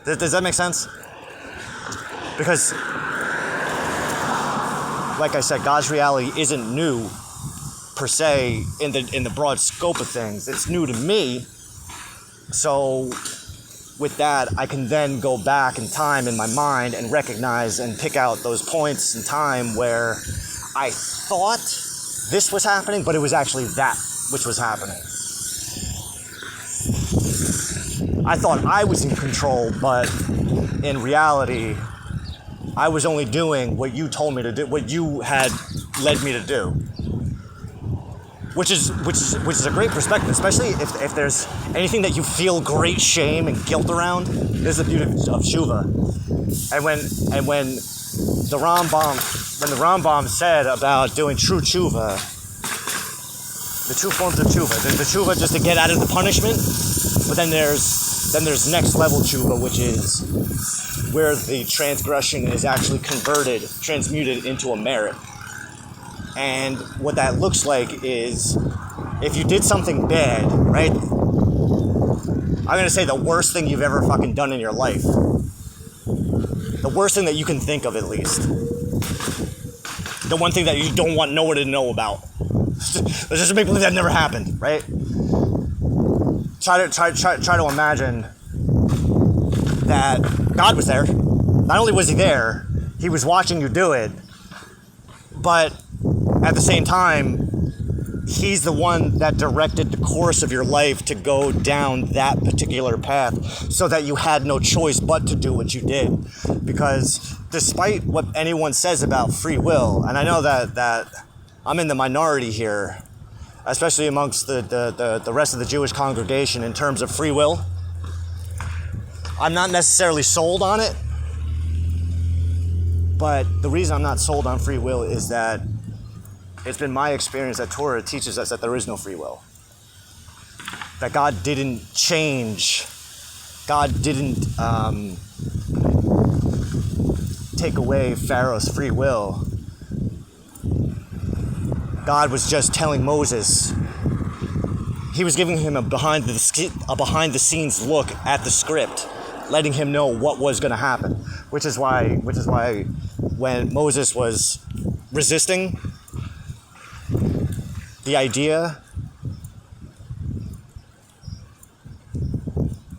Does that make sense? Because, like I said, God's reality isn't new per se in the broad scope of things. It's new to me. So with that, I can then go back in time in my mind and recognize and pick out those points in time where I thought this was happening, but it was actually that which was happening. I thought I was in control, but in reality, I was only doing what you told me to do, what you had led me to do. Which is a great perspective, especially if there's anything that you feel great shame and guilt around. This is the beauty of tshuva. And when the Rambam said about doing true tshuva, the two forms of tshuva, the tshuva just to get out of the punishment, but then there's next level tshuva, which is where the transgression is actually transmuted into a merit. And what that looks like is, if you did something bad, right? I'm gonna say the worst thing you've ever fucking done in your life. The worst thing that you can think of, at least. The one thing that you don't want no one to know about. Let's just make believe that never happened, right? Try to imagine that God was there. Not only was he there, he was watching you do it, but at the same time, he's the one that directed the course of your life to go down that particular path so that you had no choice but to do what you did. Because despite what anyone says about free will, and I know that I'm in the minority here, especially amongst the rest of the Jewish congregation in terms of free will, I'm not necessarily sold on it. But the reason I'm not sold on free will is that it's been my experience that Torah teaches us that there is no free will. That God didn't change. God didn't take away Pharaoh's free will. God was just telling Moses. He was giving him a behind the scenes look at the script, letting him know what was going to happen. Which is why when Moses was resisting the idea,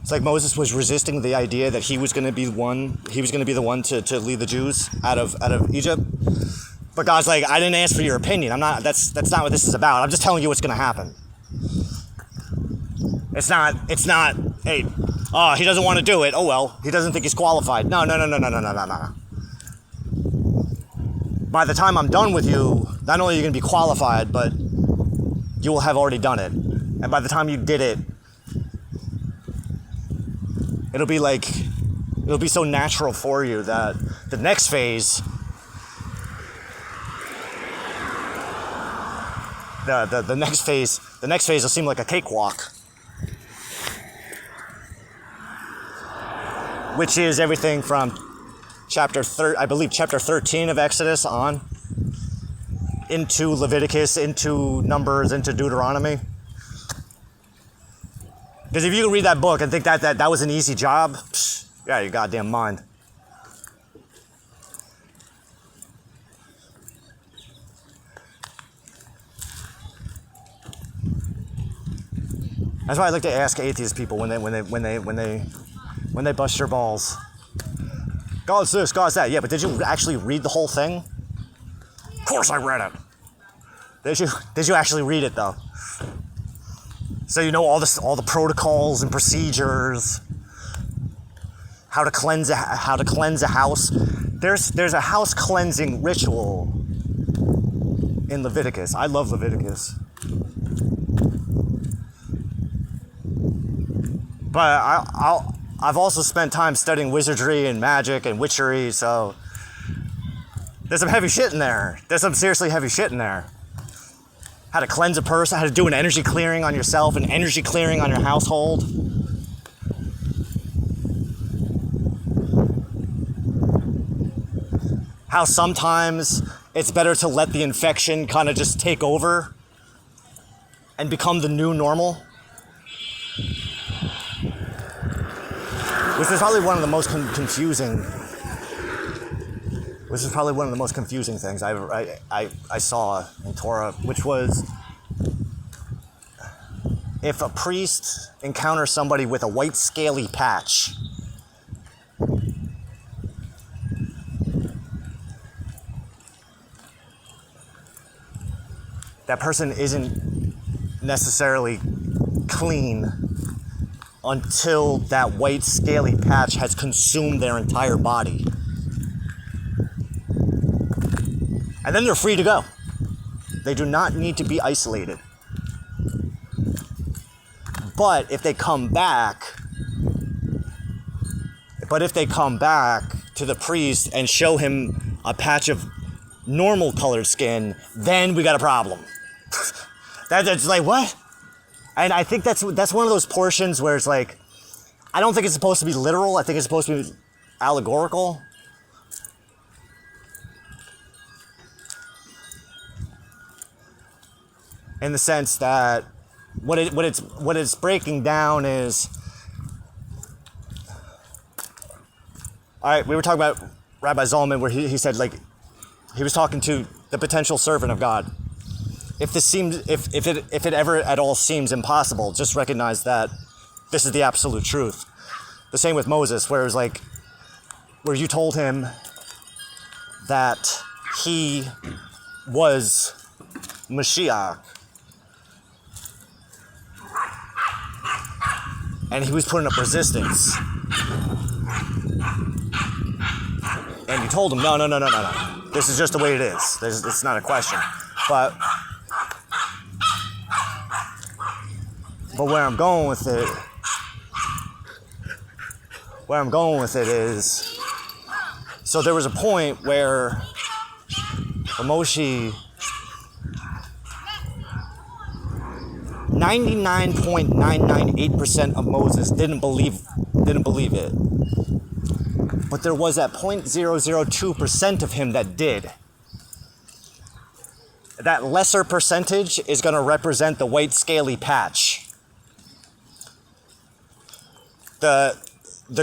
it's like Moses was resisting the idea that he was going to be the one to lead the Jews out of Egypt. But God's like, I didn't ask for your opinion. That's not what this is about. I'm just telling you what's going to happen. It's not, hey, he doesn't want to do it. Oh well, he doesn't think he's qualified. No. By the time I'm done with you, not only are you going to be qualified, but you will have already done it. And by the time you did it, it'll be so natural for you that the next phase, the next phase will seem like a cakewalk. Which is everything from chapter 13 of Exodus on into Leviticus, into Numbers, into Deuteronomy. Because if you can read that book and think that was an easy job, you're out of your goddamn mind. That's why I like to ask atheist people when they bust your balls. God's this, God's that. Yeah, but did you actually read the whole thing? Of course I read it. Did you actually read it though? So you know all the protocols and procedures, how to cleanse a house. There's a house cleansing ritual in Leviticus. I love Leviticus. But I've also spent time studying wizardry and magic and witchery, so there's some heavy shit in there. There's some seriously heavy shit in there. How to cleanse a person, how to do an energy clearing on yourself, an energy clearing on your household. how sometimes it's better to let the infection kind of just take over and become the new normal. Which is probably one of the most confusing. Which is probably one of the most confusing things I saw in Torah, which was if a priest encounters somebody with a white scaly patch, that person isn't necessarily clean until that white scaly patch has consumed their entire body. And then they're free to go. They do not need to be isolated. But if they come back to the priest and show him a patch of normal colored skin, then we got a problem. That's like, what? And I think that's one of those portions where it's like, I don't think it's supposed to be literal. I think it's supposed to be allegorical. In the sense that what it's breaking down is, all right, we were talking about Rabbi Zalman, where he said, like, he was talking to the potential servant of God. If it ever at all seems impossible, just recognize that this is the absolute truth. The same with Moses, where it was like, where you told him that he was Mashiach, and he was putting up resistance. And you told him, no. This is just the way it is. It's not a question. But where I'm going with it is, so there was a point where Moshe, 99.998% of Moses didn't believe it. But there was that 0.002% of him that did. That lesser percentage is going to represent the white scaly patch. The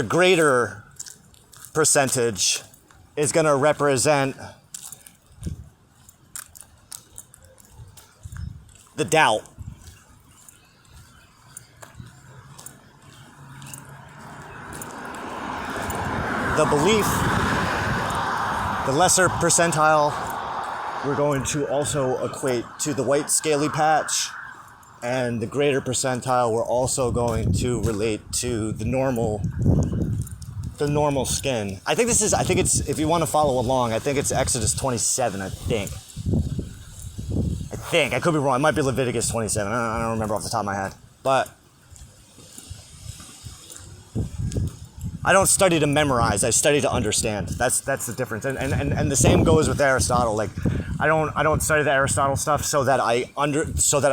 greater percentage is going to represent the doubt. The belief, the lesser percentile, we're going to also equate to the white scaly patch, and the greater percentile we're also going to relate to the normal skin. I think it's, if you want to follow along, I think it's Exodus 27, I think. I could be wrong. It might be Leviticus 27. I don't remember off the top of my head. But I don't study to memorize. I study to understand. That's the difference. And the same goes with Aristotle. Like, I don't study the Aristotle stuff so that I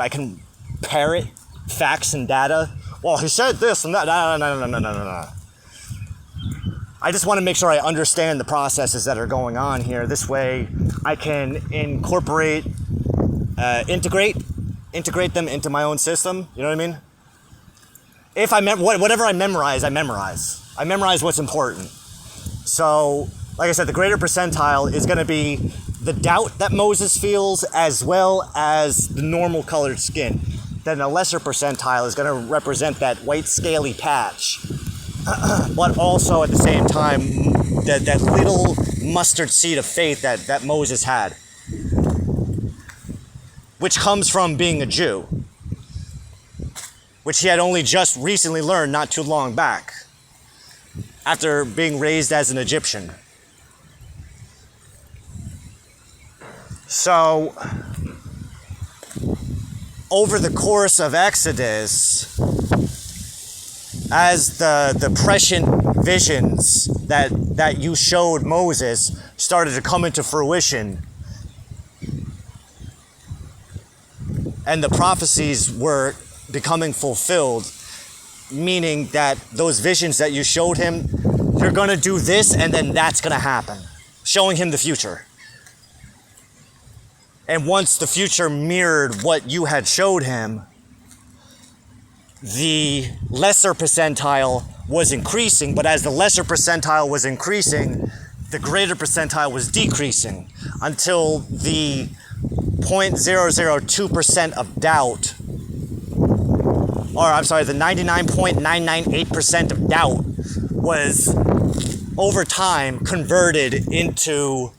can parrot facts and data. Well, he said this and that. No. I just want to make sure I understand the processes that are going on here. This way, I can integrate them into my own system. You know what I mean? If whatever I memorize, I memorize. I memorize what's important. So, like I said, the greater percentile is going to be the doubt that Moses feels, as well as the normal colored skin. Then the lesser percentile is going to represent that white scaly patch, but also at the same time that little mustard seed of faith that Moses had, which comes from being a Jew, which he had only just recently learned not too long back, after being raised as an Egyptian. So, over the course of Exodus, as the prescient visions that you showed Moses started to come into fruition, and the prophecies were becoming fulfilled, meaning that those visions that you showed him, you're going to do this and then that's going to happen. showing him the future. And once the future mirrored what you had showed him, the lesser percentile was increasing, but as the lesser percentile was increasing, the greater percentile was decreasing until the 0.002% of doubt, or I'm sorry, the 99.998% of doubt was over time converted into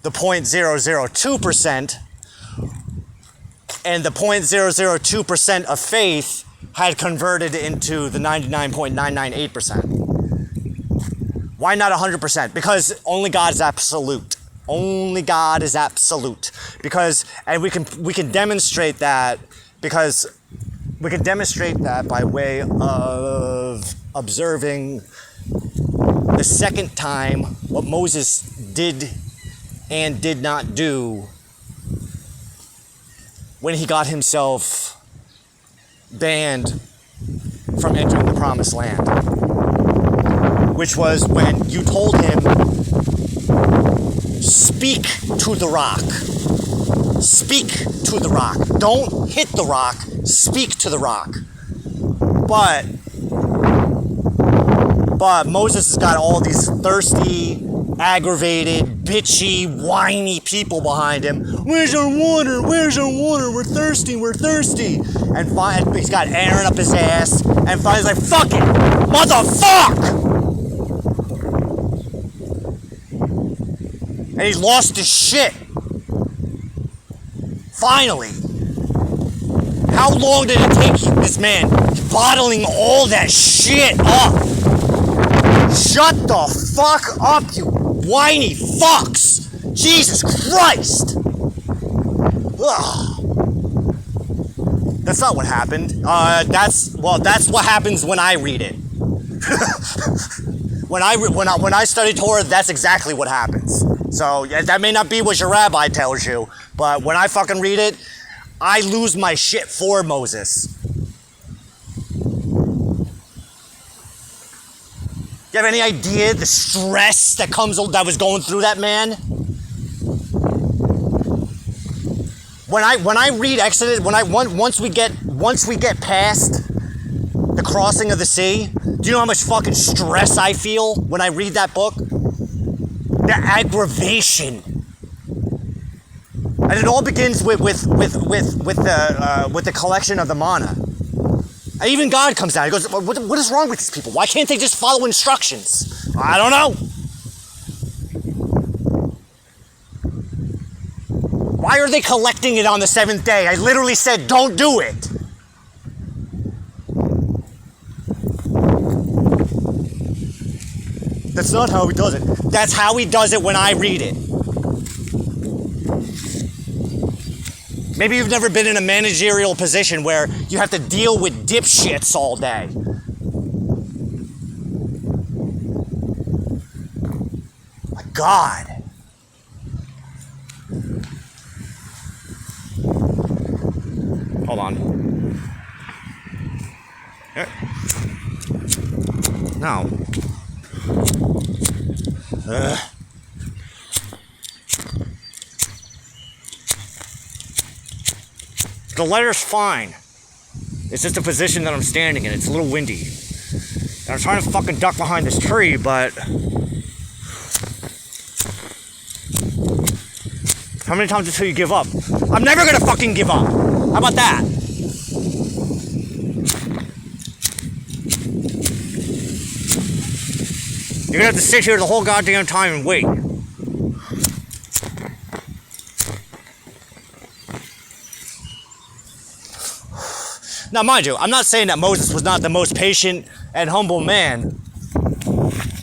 the 0.002%, and the 0.002% of faith had converted into the 99.998%. Why not 100%? Because only God is absolute. Only God is absolute. Because, and we can demonstrate that, because we can demonstrate that by way of observing the second time what Moses did and did not do when he got himself banned from entering the promised land. Which was when you told him, speak to the rock. Speak to the rock. Don't hit the rock, speak to the rock. But Moses has got all these thirsty, aggravated, bitchy, whiny people behind him. Where's our water? Where's our water? We're thirsty, we're thirsty. And he's got Aaron up his ass, and finally he's like, fuck it, motherfuck! And he's lost his shit. Finally. How long did it take this man bottling all that shit up? Shut the fuck up, you whiny fucks! Jesus Christ! Ugh. That's not what happened. That's what happens when I read it. When I study Torah, that's exactly what happens. So that may not be what your rabbi tells you, but when I fucking read it, I lose my shit for Moses. You have any idea the stress that was going through that man? When I read Exodus, once we get past the crossing of the sea, do you know how much fucking stress I feel when I read that book? The aggravation. And it all begins with the collection of the manna. And even God comes down. He goes, what is wrong with these people? Why can't they just follow instructions? I don't know. Why are they collecting it on the seventh day? I literally said, don't do it. That's not how he does it. That's how he does it when I read it. Maybe you've never been in a managerial position where you have to deal with dipshits all day. My God. Hold on. Here. No. The letter's fine. It's just the position that I'm standing in. It's a little windy. And I'm trying to fucking duck behind this tree, but... How many times until you give up? I'm never gonna fucking give up. How about that? You're gonna have to sit here the whole goddamn time and wait. Now, mind you, I'm not saying that Moses was not the most patient and humble man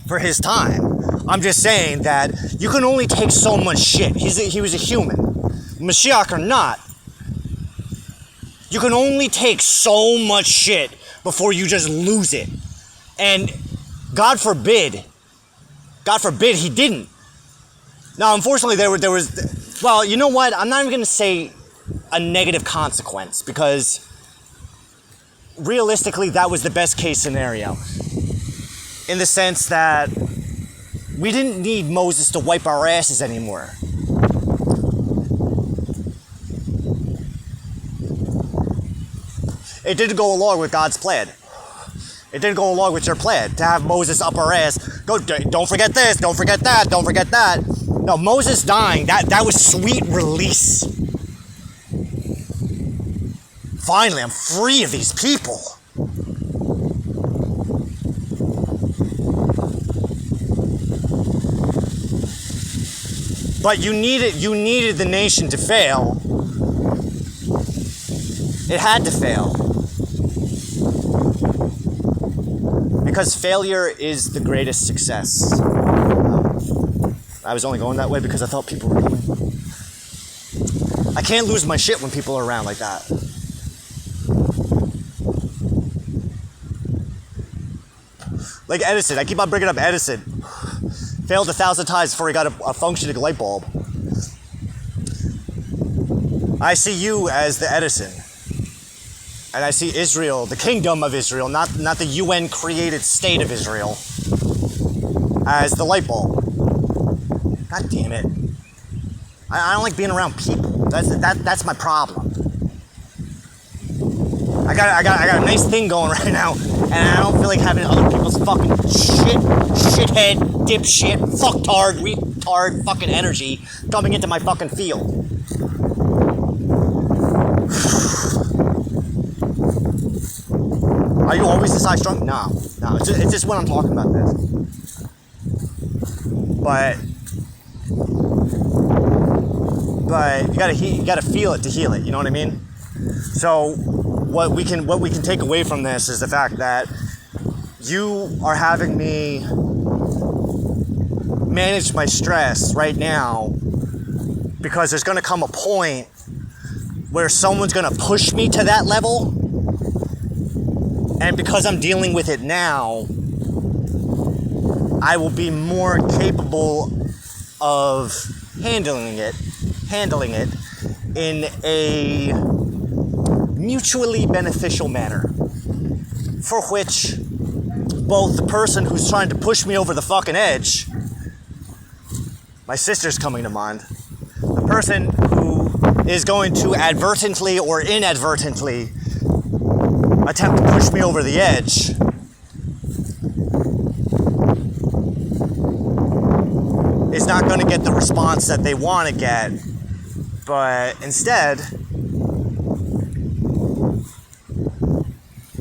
for his time. I'm just saying that you can only take so much shit. He was a human. Mashiach or not, you can only take so much shit before you just lose it. And God forbid he didn't. Now, unfortunately, there was, well, you know what? I'm not even going to say a negative consequence, because realistically, that was the best case scenario. In the sense that We didn't need Moses to wipe our asses anymore. It didn't go along with God's plan. It didn't go along with your plan to have Moses up our ass. Go, don't forget this, don't forget that, don't forget that. No, Moses dying, that was sweet release. Finally, I'm free of these people. But you needed the nation to fail. It had to fail. Because failure is the greatest success. I was only going that way because I thought people were coming. I can't lose my shit when people are around like that. Like Edison, I keep on bringing up Edison. Failed 1,000 times before he got a functioning light bulb. I see you as the Edison. And I see Israel, the kingdom of Israel, not the UN created state of Israel, as the light bulb. God damn it. I don't like being around people. That's my problem. I got a nice thing going right now, and I don't feel like having other people's fucking shithead, dipshit, fucktard, retard fucking energy coming into my fucking field. Are you always this high strung? No. It's just when I'm talking about this. But you gotta feel it to heal it. You know what I mean? So what we can take away from this is the fact that you are having me manage my stress right now because there's gonna come a point where someone's gonna push me to that level. And because I'm dealing with it now, I will be more capable of handling it in a mutually beneficial manner. For which both the person who's trying to push me over the fucking edge, my sister's coming to mind, the person who is going to advertently or inadvertently attempt to push me over the edge, is not going to get the response that they want to get, but instead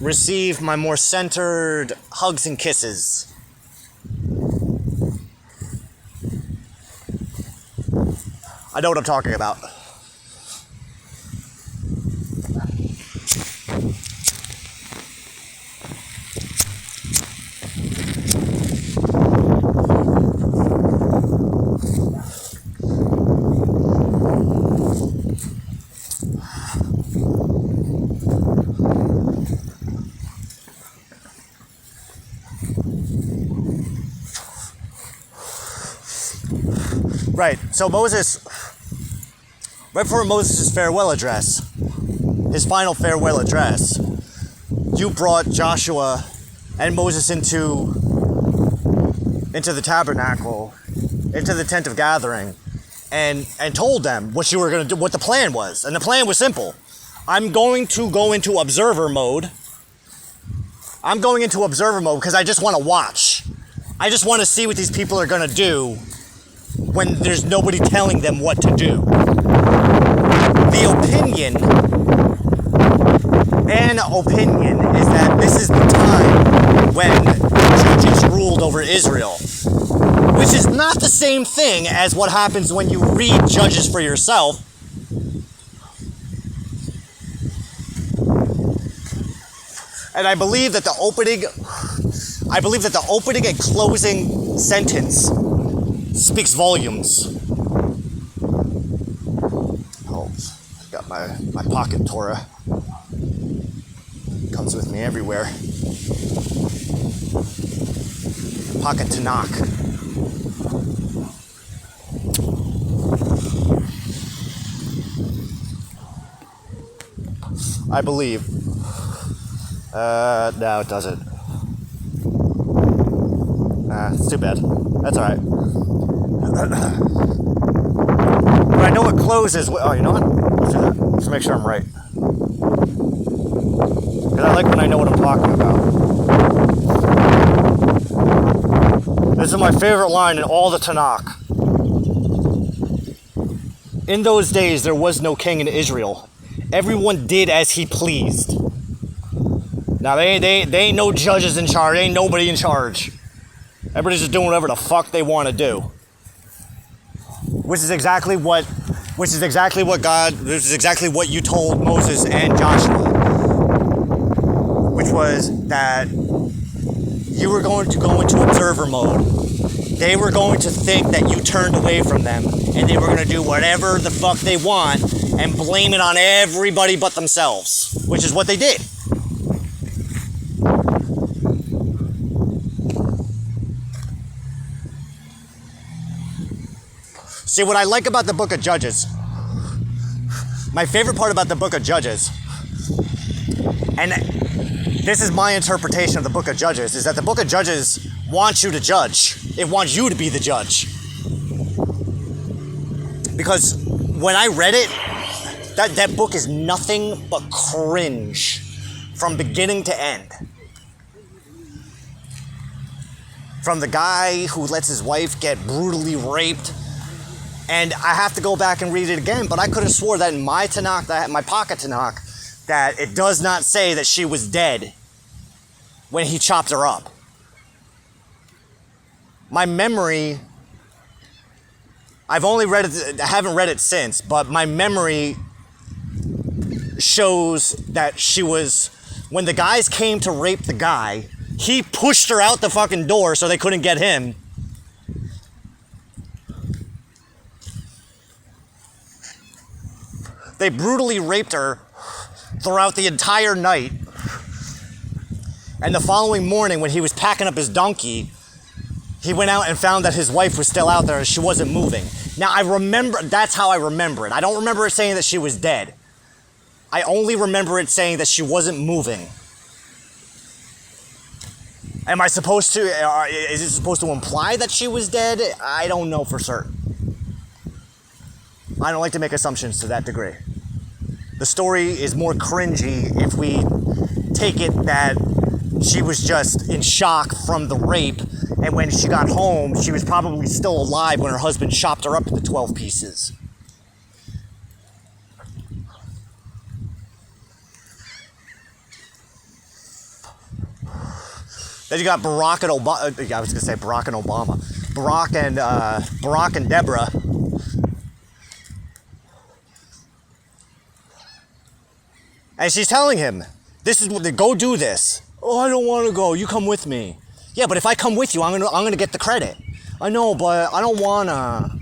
receive my more centered hugs and kisses. I know what I'm talking about. Right, so Moses, right before Moses' farewell address, his final farewell address, you brought Joshua and Moses into the tabernacle, into the tent of gathering, and told them what you were going to do, what the plan was. And the plan was simple. I'm going to go into observer mode. I'm going into observer mode because I just want to watch. I just want to see what these people are going to do when there's nobody telling them what to do. The opinion is that this is the time when judges ruled over Israel, which is not the same thing as what happens when you read Judges for yourself. And I believe that the opening and closing sentence speaks volumes. Oh, I got my pocket Torah. Comes with me everywhere. Pocket Tanakh. I believe. No, it doesn't. That's too bad. That's alright. But I know it closes. Oh, you know what? Let's do that. Let's make sure I'm right. Because I like when I know what I'm talking about. This is my favorite line in all the Tanakh. In those days, there was no king in Israel. Everyone did as he pleased. Now, they ain't no judges in charge. Ain't nobody in charge. Everybody's just doing whatever the fuck they want to do. Which is exactly what you told Moses and Joshua. Which was that you were going to go into observer mode. They were going to think that you turned away from them, and they were going to do whatever the fuck they want and blame it on everybody but themselves, which is what they did. See, what I like about the book of Judges, my favorite part about the book of Judges, and this is my interpretation of the book of Judges, is that the book of Judges wants you to judge. It wants you to be the judge. Because when I read it, that book is nothing but cringe from beginning to end. From the guy who lets his wife get brutally raped. And I have to go back and read it again, but I could have swore that in my Tanakh, my pocket Tanakh, that it does not say that she was dead when he chopped her up. My memory, I've only read it, I haven't read it since, but my memory shows that she was, when the guys came to rape the guy, he pushed her out the fucking door so they couldn't get him. They brutally raped her throughout the entire night. And the following morning, when he was packing up his donkey, he went out and found that his wife was still out there and she wasn't moving. Now, I remember, that's how I remember it. I don't remember it saying that she was dead. I only remember it saying that she wasn't moving. Am I supposed to, is it supposed to imply that she was dead? I don't know for certain. I don't like to make assumptions to that degree. The story is more cringy if we take it that she was just in shock from the rape, and when she got home, she was probably still alive when her husband chopped her up into 12 pieces. Then you got Barack and Obama. I was gonna say Barack and Obama. Barack and Deborah. And she's telling him, "This is what. Go do this." "Oh, I don't want to go. You come with me." "Yeah, but if I come with you, I'm gonna get the credit." "I know, but I don't wanna."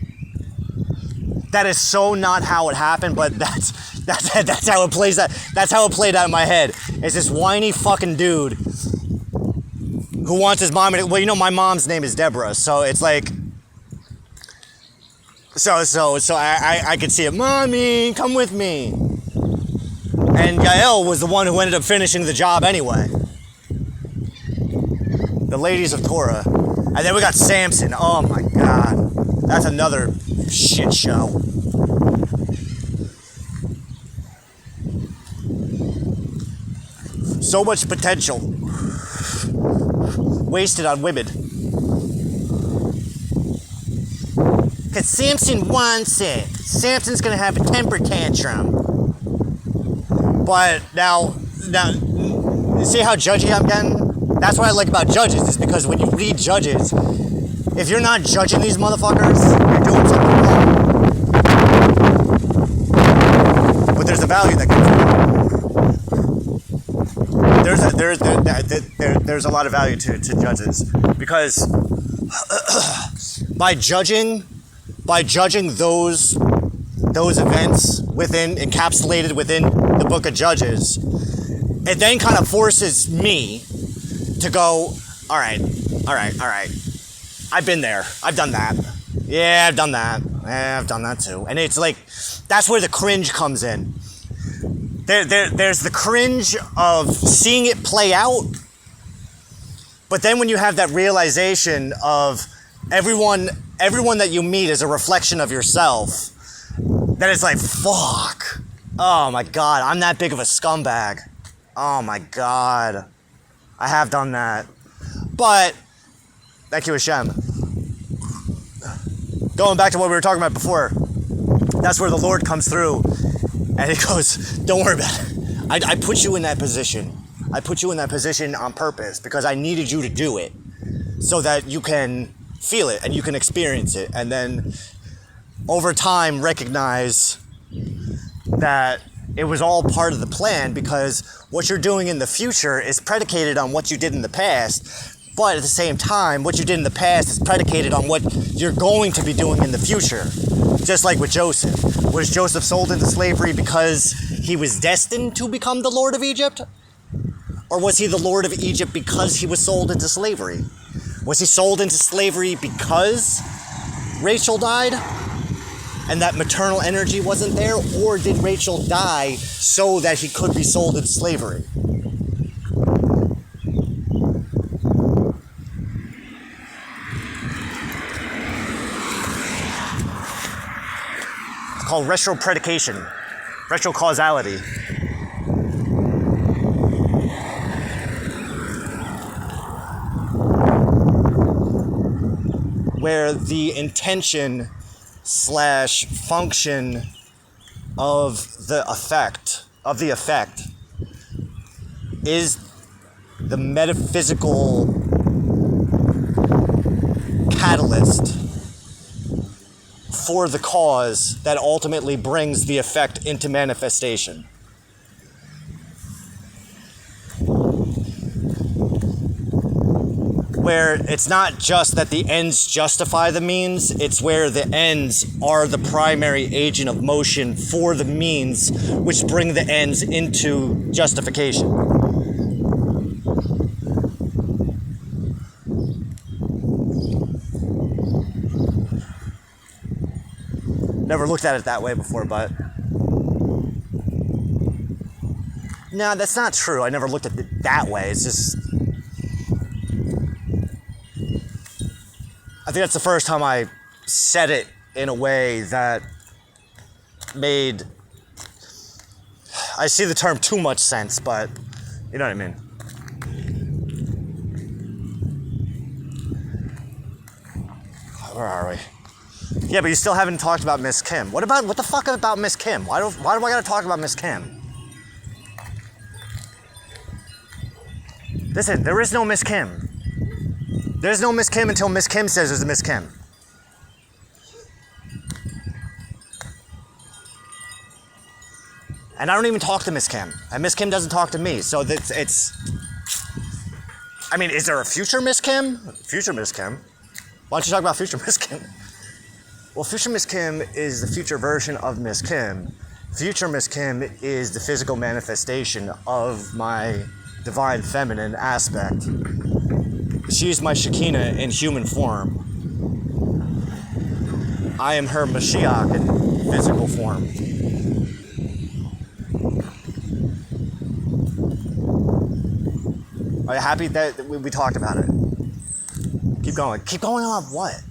That is so not how it happened, but that's how it plays. That's how it played out in my head. It's this whiny fucking dude who wants his mom. Well, you know, my mom's name is Deborah, so it's like. So I could see it. "Mommy, come with me." And Yael was the one who ended up finishing the job anyway. The ladies of Torah. And then we got Samson. Oh my God. That's another shit show. So much potential wasted on women. Because Samson wants it. Samson's gonna have a temper tantrum. But now, see how judgy I'm getting? That's what I like about Judges, is because when you read Judges, if you're not judging these motherfuckers, you're doing something wrong. But there's a value that comes. There's a lot of value to Judges, because by judging those events encapsulated within the book of Judges, it then kind of forces me to go, all right. I've been there. I've done that. Yeah, I've done that. Yeah, I've done that too. And it's like, that's where the cringe comes in. There's the cringe of seeing it play out, But then when you have that realization of everyone that you meet is a reflection of yourself, then it's like, fuck. Oh my God, I'm that big of a scumbag. Oh my God. I have done that. But, thank you, Hashem. Going back to what we were talking about before, that's where the Lord comes through and he goes, don't worry about it. I put you in that position. I put you in that position on purpose because I needed you to do it so that you can feel it and you can experience it. And then over time recognize that it was all part of the plan, because what you're doing in the future is predicated on what you did in the past. But at the same time, what you did in the past is predicated on what you're going to be doing in the future. Just like with Joseph. Was Joseph sold into slavery because he was destined to become the Lord of Egypt? Or was he the Lord of Egypt because he was sold into slavery? Was he sold into slavery because Rachel died and that maternal energy wasn't there? Or did Rachel die so that he could be sold into slavery? It's called retropredication, retrocausality. Where the intention / function of the effect is the metaphysical catalyst for the cause that ultimately brings the effect into manifestation. Where it's not just that the ends justify the means, it's where the ends are the primary agent of motion for the means which bring the ends into justification. Never looked at it that way before, but... No, that's not true. I never looked at it that way. It's just... I think that's the first time I said it in a way that made... I see the term too much sense, but you know what I mean. Where are we? Yeah, but you still haven't talked about Miss Kim. What the fuck about Miss Kim? Why do I gotta talk about Miss Kim? Listen, there is no Miss Kim. There's no Miss Kim until Miss Kim says there's a Miss Kim. And I don't even talk to Miss Kim. And Miss Kim doesn't talk to me. So it's... I mean, is there a future Miss Kim? Future Miss Kim? Why don't you talk about future Miss Kim? Well, future Miss Kim is the future version of Miss Kim. Future Miss Kim is the physical manifestation of my divine feminine aspect. She's my Shekinah in human form. I am her Mashiach in physical form. Are you happy that we talked about it? Keep going. Keep going on what?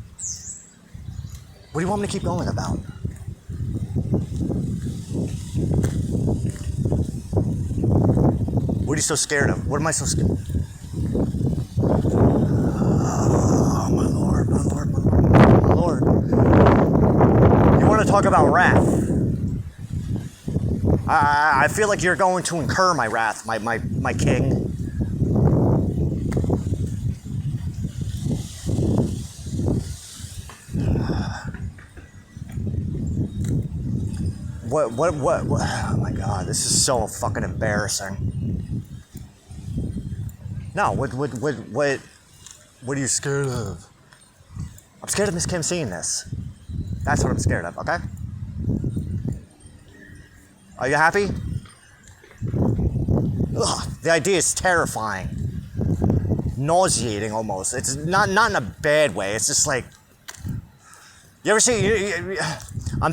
What do you want me to keep going about? What are you so scared of? What am I so scared of? Oh, my Lord, my Lord, my Lord, my Lord. You want to talk about wrath? I feel like you're going to incur my wrath, my king. What, oh my God, this is so fucking embarrassing. No, what are you scared of? I'm scared of Miss Kim seeing this. That's what I'm scared of, okay? Are you happy? Ugh, the idea is terrifying. Nauseating almost. It's not in a bad way, it's just like... You ever see... I'm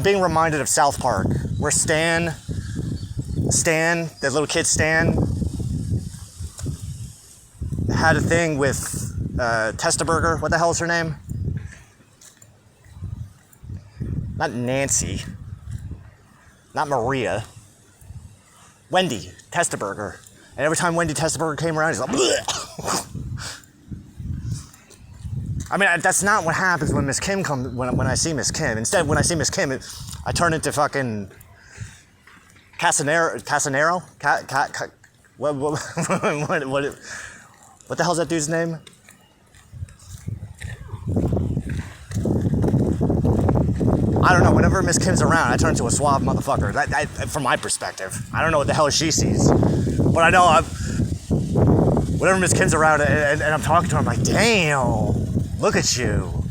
being reminded of South Park, where Stan, the little kid Stan, had a thing with Testaberger. What the hell is her name? Not Nancy. Not Maria. Wendy Testaberger. And every time Wendy Testaberger came around, he's like, bleh. I mean, that's not what happens when Miss Kim comes, when I see Miss Kim. Instead, when I see Miss Kim, I turn into fucking Casanero? What the hell's that dude's name? I don't know. Whenever Miss Kim's around, I turn into a suave motherfucker. That, from my perspective, I don't know what the hell she sees, but I know whenever Miss Kim's around and I'm talking to her, I'm like, damn, look at you,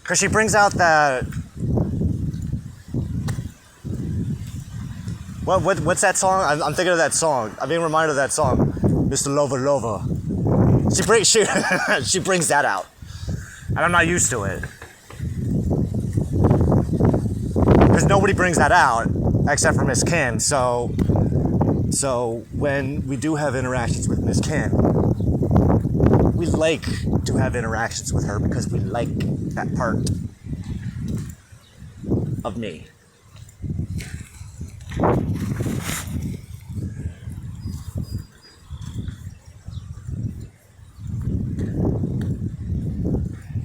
because she brings out that. What's that song? I'm thinking of that song. I'm being reminded of that song, Mr. Lover Lover. She brings that out, and I'm not used to it. Because nobody brings that out except for Miss Kim. So when we do have interactions with Miss Kim, we like to have interactions with her because we like that part of me.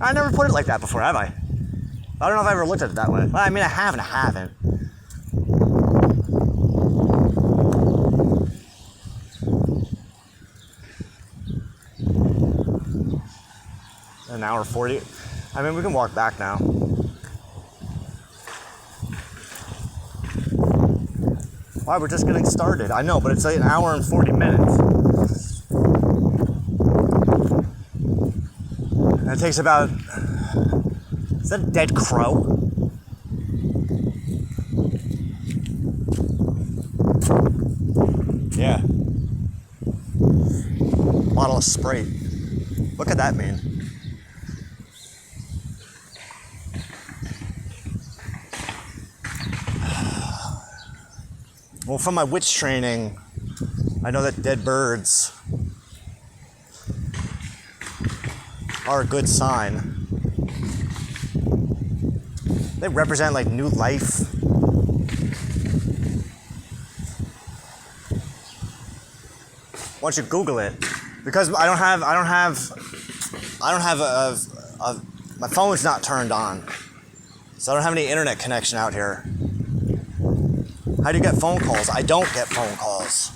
I never put it like that before, have I? I don't know if I ever looked at it that way. Well, I mean, I haven't. An hour 40. I mean, we can walk back now. Why, we're just getting started. I know, but it's like an hour and 40 minutes. And it takes about... Is that a dead crow? Yeah. Bottle of Sprite. What could that mean? Well, from my witch training, I know that dead birds are a good sign. They represent like new life. Why don't you Google it? Because I don't have my phone's not turned on. So I don't have any internet connection out here. How do you get phone calls? I don't get phone calls.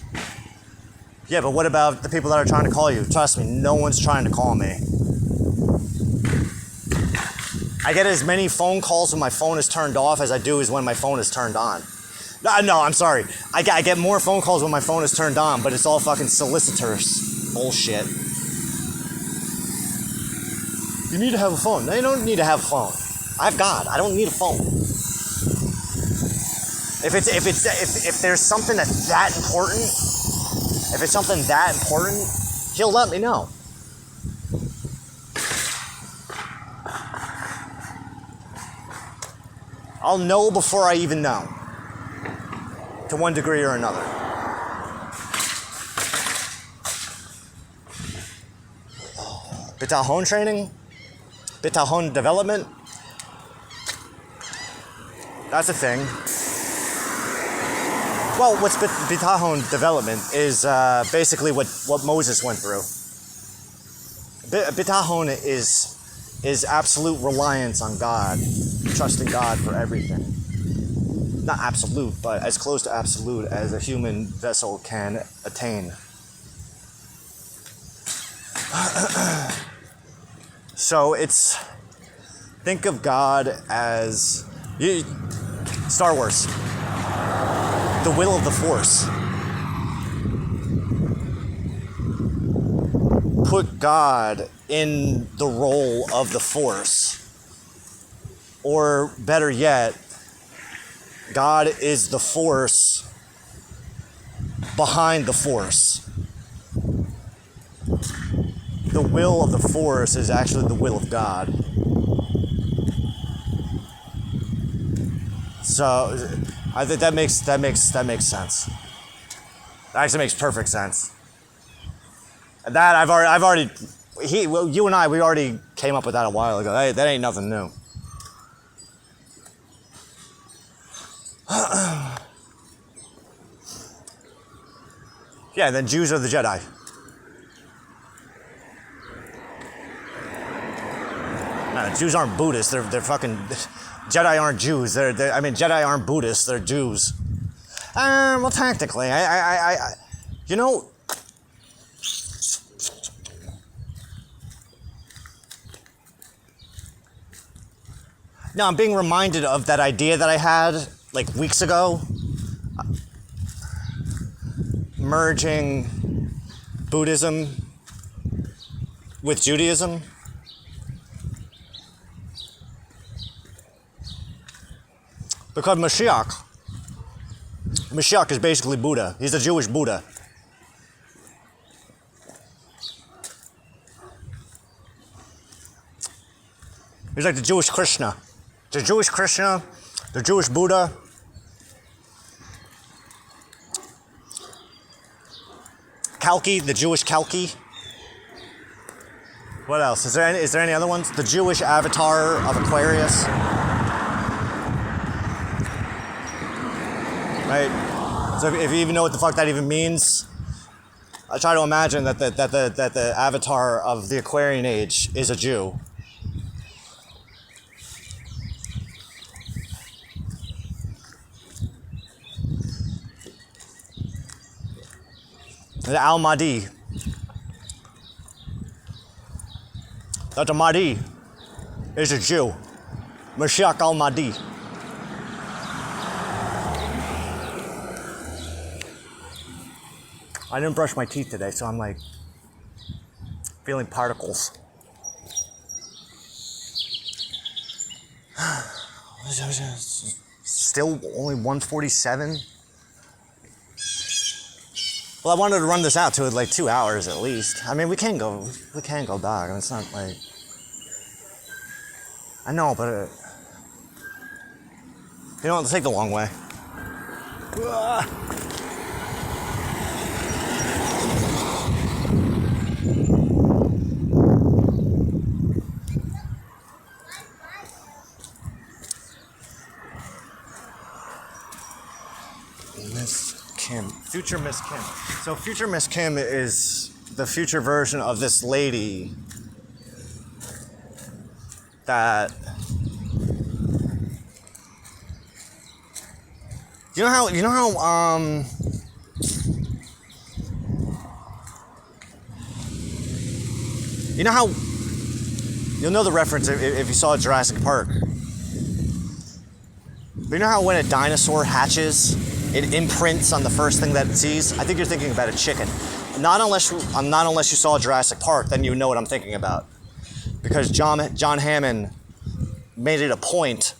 Yeah, but what about the people that are trying to call you? Trust me, no one's trying to call me. I get as many phone calls when my phone is turned off as I do as when my phone is turned on. No, I'm sorry. I get more phone calls when my phone is turned on, but it's all fucking solicitors bullshit. You need to have a phone. No, you don't need to have a phone. I've got. I don't need a phone. If there's something that's that important, if it's something that important, he'll let me know. I'll know before I even know, to one degree or another. Bitahon training? Bitahon development? That's a thing. Well, what's Bitahon development is basically what Moses went through. Bitahon is absolute reliance on God, trusting God for everything. Not absolute, but as close to absolute as a human vessel can attain. So think of God as Star Wars, the will of the Force. Put God in the role of the Force. Or better yet, God is the force behind the force. The will of the Force is actually the will of God. So I think that makes sense. That actually makes perfect sense. That I've already, you and I, we already came up with that a while ago. That ain't nothing new. Yeah, then Jews are the Jedi. No, Jews aren't Buddhists. They're fucking Jedi aren't Jews. Jedi aren't Buddhists. They're Jews. Well, tactically, you know. No, I'm being reminded of that idea that I had like weeks ago. Merging Buddhism with Judaism. Because Mashiach is basically Buddha. He's a Jewish Buddha. He's like the Jewish Krishna. The Jewish Krishna, the Jewish Buddha. Kalki, the Jewish Kalki. What else? Is there any other ones? The Jewish avatar of Aquarius. Right? So if you even know what the fuck that even means, I try to imagine that the avatar of the Aquarian age is a Jew. The Al-Mahdi. That the Mahdi is a Jew. Mashiach al-Mahdi. I didn't brush my teeth today, so I'm like feeling particles. Still only 1:47. Well, I wanted to run this out to like 2 hours at least. I mean, we can go back. I mean, it's not like I know, but you know what? Let's take the long way. Future Miss Kim. So Future Miss Kim is the future version of this lady that you know how you'll know the reference if you saw Jurassic Park. But you know how when a dinosaur hatches, it imprints on the first thing that it sees? I think you're thinking about a chicken. Not unless you saw Jurassic Park, then you know what I'm thinking about. Because John Hammond made it a point.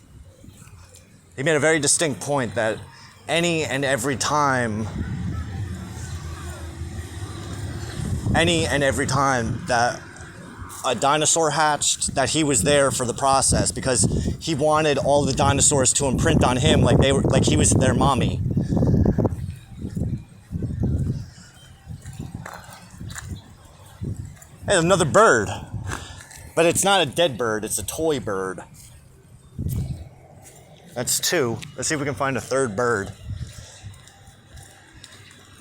He made a very distinct point that any and every time that a dinosaur hatched, that he was there for the process because he wanted all the dinosaurs to imprint on him like he was their mommy. Hey, another bird. But it's not a dead bird, it's a toy bird. That's two. Let's see if we can find a third bird.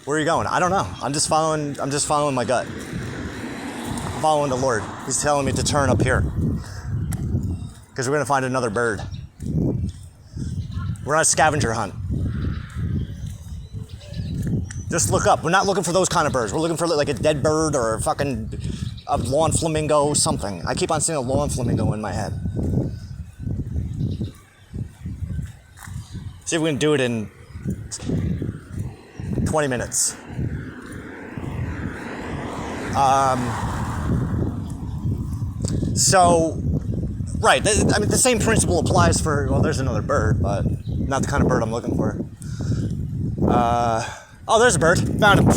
Where are you going? I don't know. I'm just following my gut. I'm following the Lord. He's telling me to turn up here. Because we're gonna find another bird. We're on a scavenger hunt. Just look up. We're not looking for those kind of birds. We're looking for like a dead bird or a lawn flamingo, something. I keep on seeing a lawn flamingo in my head. See if we can do it in 20 minutes. Right. I mean, the same principle applies for, well, there's another bird, but not the kind of bird I'm looking for. Oh, there's a bird. Found him.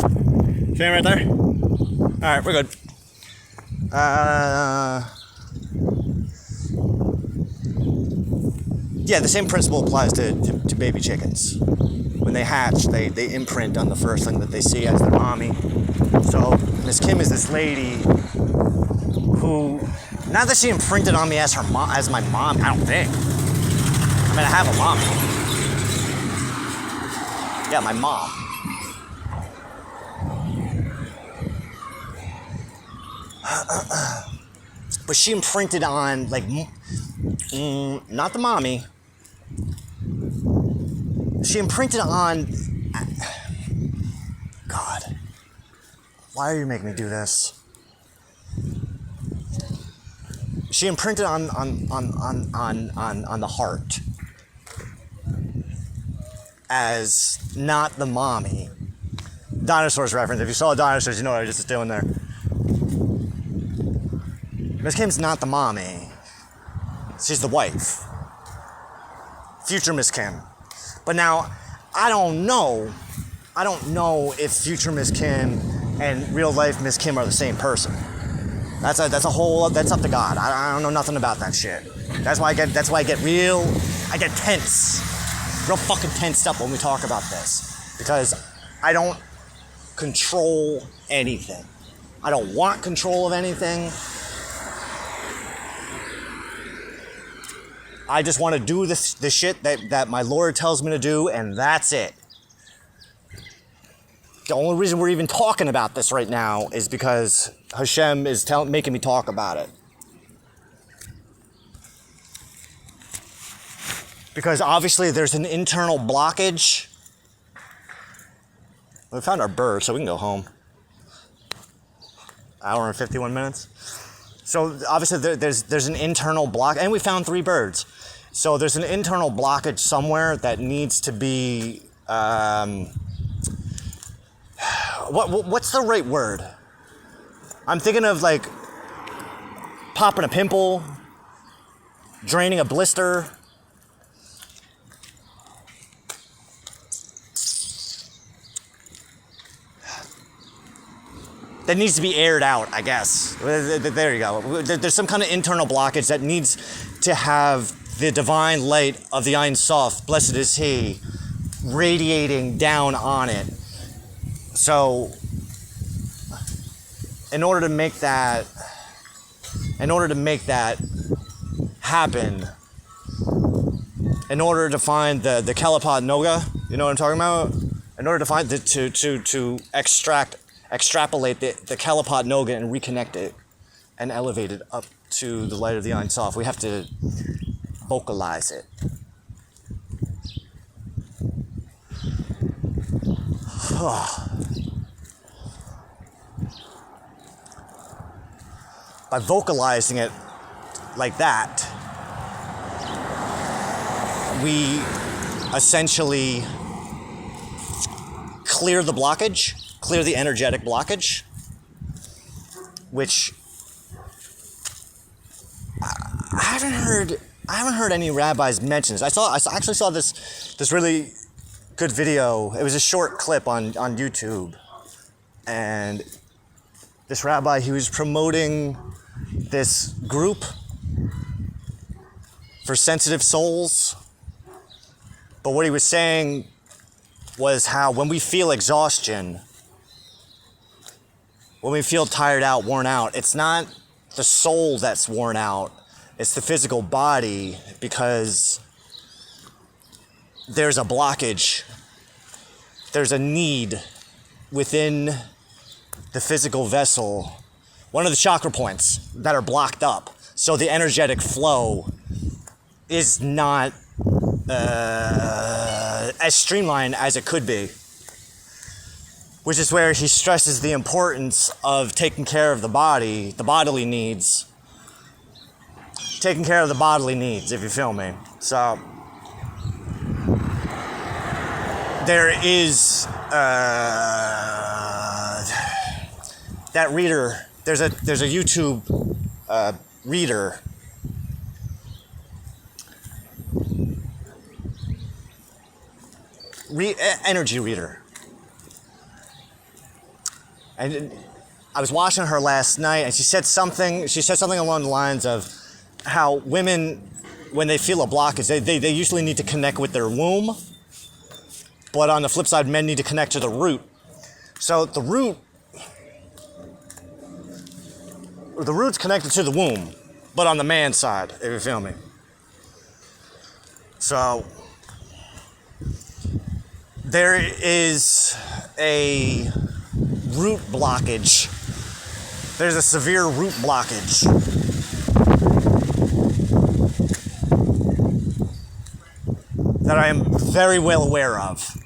See him right there? All right, we're good. Yeah, the same principle applies to baby chickens. When they hatch, they imprint on the first thing that they see as their mommy. So Miss Kim is this lady who, not that she imprinted on me as her mom, as my mom. I don't think. I mean, I have a mom. Yeah, my mom. But she imprinted on, like, not the mommy. She imprinted on, God, why are you making me do this? She imprinted on the heart as not the mommy. Dinosaurs reference. If you saw dinosaurs, you know what I was just doing there. Miss Kim's not the mommy. She's the wife. Future Miss Kim. But now, I don't know if future Miss Kim and real life Miss Kim are the same person. That's up to God. I don't know nothing about that shit. That's why I get tense. Real fucking tensed up when we talk about this. Because I don't control anything. I don't want control of anything. I just want to do the shit that my Lord tells me to do, and that's it. The only reason we're even talking about this right now is because Hashem is making me talk about it. Because obviously there's an internal blockage. We found our bird, so we can go home. Hour and 51 minutes. So obviously there's an internal block, and we found 3 birds. So there's an internal blockage somewhere that needs to be, what's the right word? I'm thinking of like popping a pimple, draining a blister. That needs to be aired out, I guess. There you go. There's some kind of internal blockage that needs to have the divine light of the Ein Sof, blessed is He, radiating down on it. So, in order to make that happen, in order to find the Kalapad Noga, you know what I'm talking about? In order to find to extrapolate the Kalapad Noga and reconnect it and elevate it up to the light of the Ein Sof, we have to vocalize it. By vocalizing it like that, we essentially clear the blockage, clear the energetic blockage, which I haven't heard any rabbis mention this. I actually saw this really good video. It was a short clip on YouTube, and this rabbi, he was promoting this group for sensitive souls. But what he was saying was how when we feel exhaustion, when we feel tired out, worn out, it's not the soul that's worn out, it's the physical body, because there's a blockage, there's a need within the physical vessel, one of the chakra points that are blocked up. So the energetic flow is not as streamlined as it could be. Which is where he stresses the importance of taking care of the body, the bodily needs. Taking care of the bodily needs, if you feel me. So, there is that reader. There's a YouTube reader. Energy reader. And I was watching her last night, and she said something along the lines of how women, when they feel a blockage, they usually need to connect with their womb. But on the flip side, men need to connect to the root. So the root the root's connected to the womb, but on the man side, if you feel me. So there is a root blockage. There's a severe root blockage that I am very well aware of.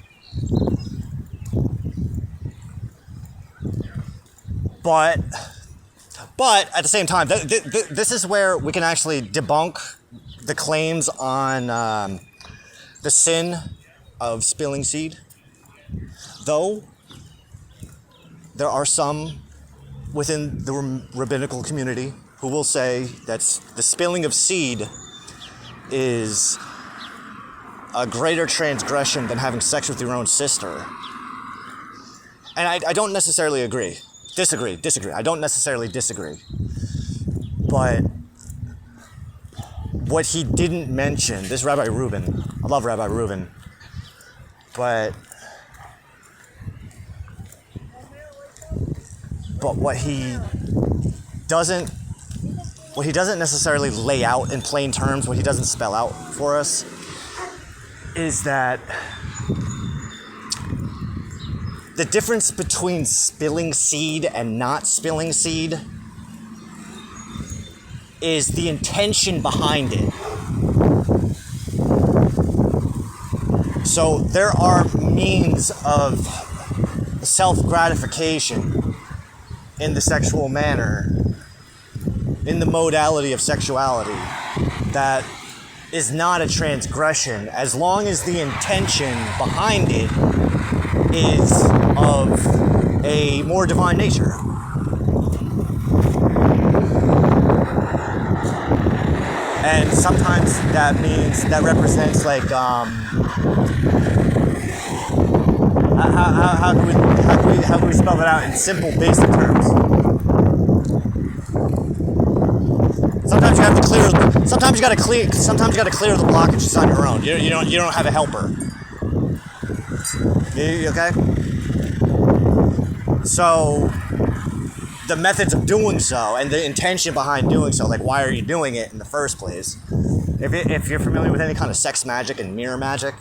But at the same time, this is where we can actually debunk the claims on the sin of spilling seed. Though there are some within the rabbinical community who will say that the spilling of seed is a greater transgression than having sex with your own sister. And I don't necessarily agree. Disagree. I don't necessarily disagree. But what he didn't mention, this Rabbi Reuben, I love Rabbi Reuben, but what he doesn't necessarily lay out in plain terms, what he doesn't spell out for us, is that the difference between spilling seed and not spilling seed is the intention behind it. So there are means of self-gratification in the sexual manner, in the modality of sexuality, that is not a transgression as long as the intention behind it is of a more divine nature. And sometimes that means, that represents like, how can we spell that out in simple, basic terms? Sometimes you got to clear the blockages on your own. You don't have a helper. You okay? So the methods of doing so and the intention behind doing so, like why are you doing it in the first place? If you're familiar with any kind of sex magic and mirror magic,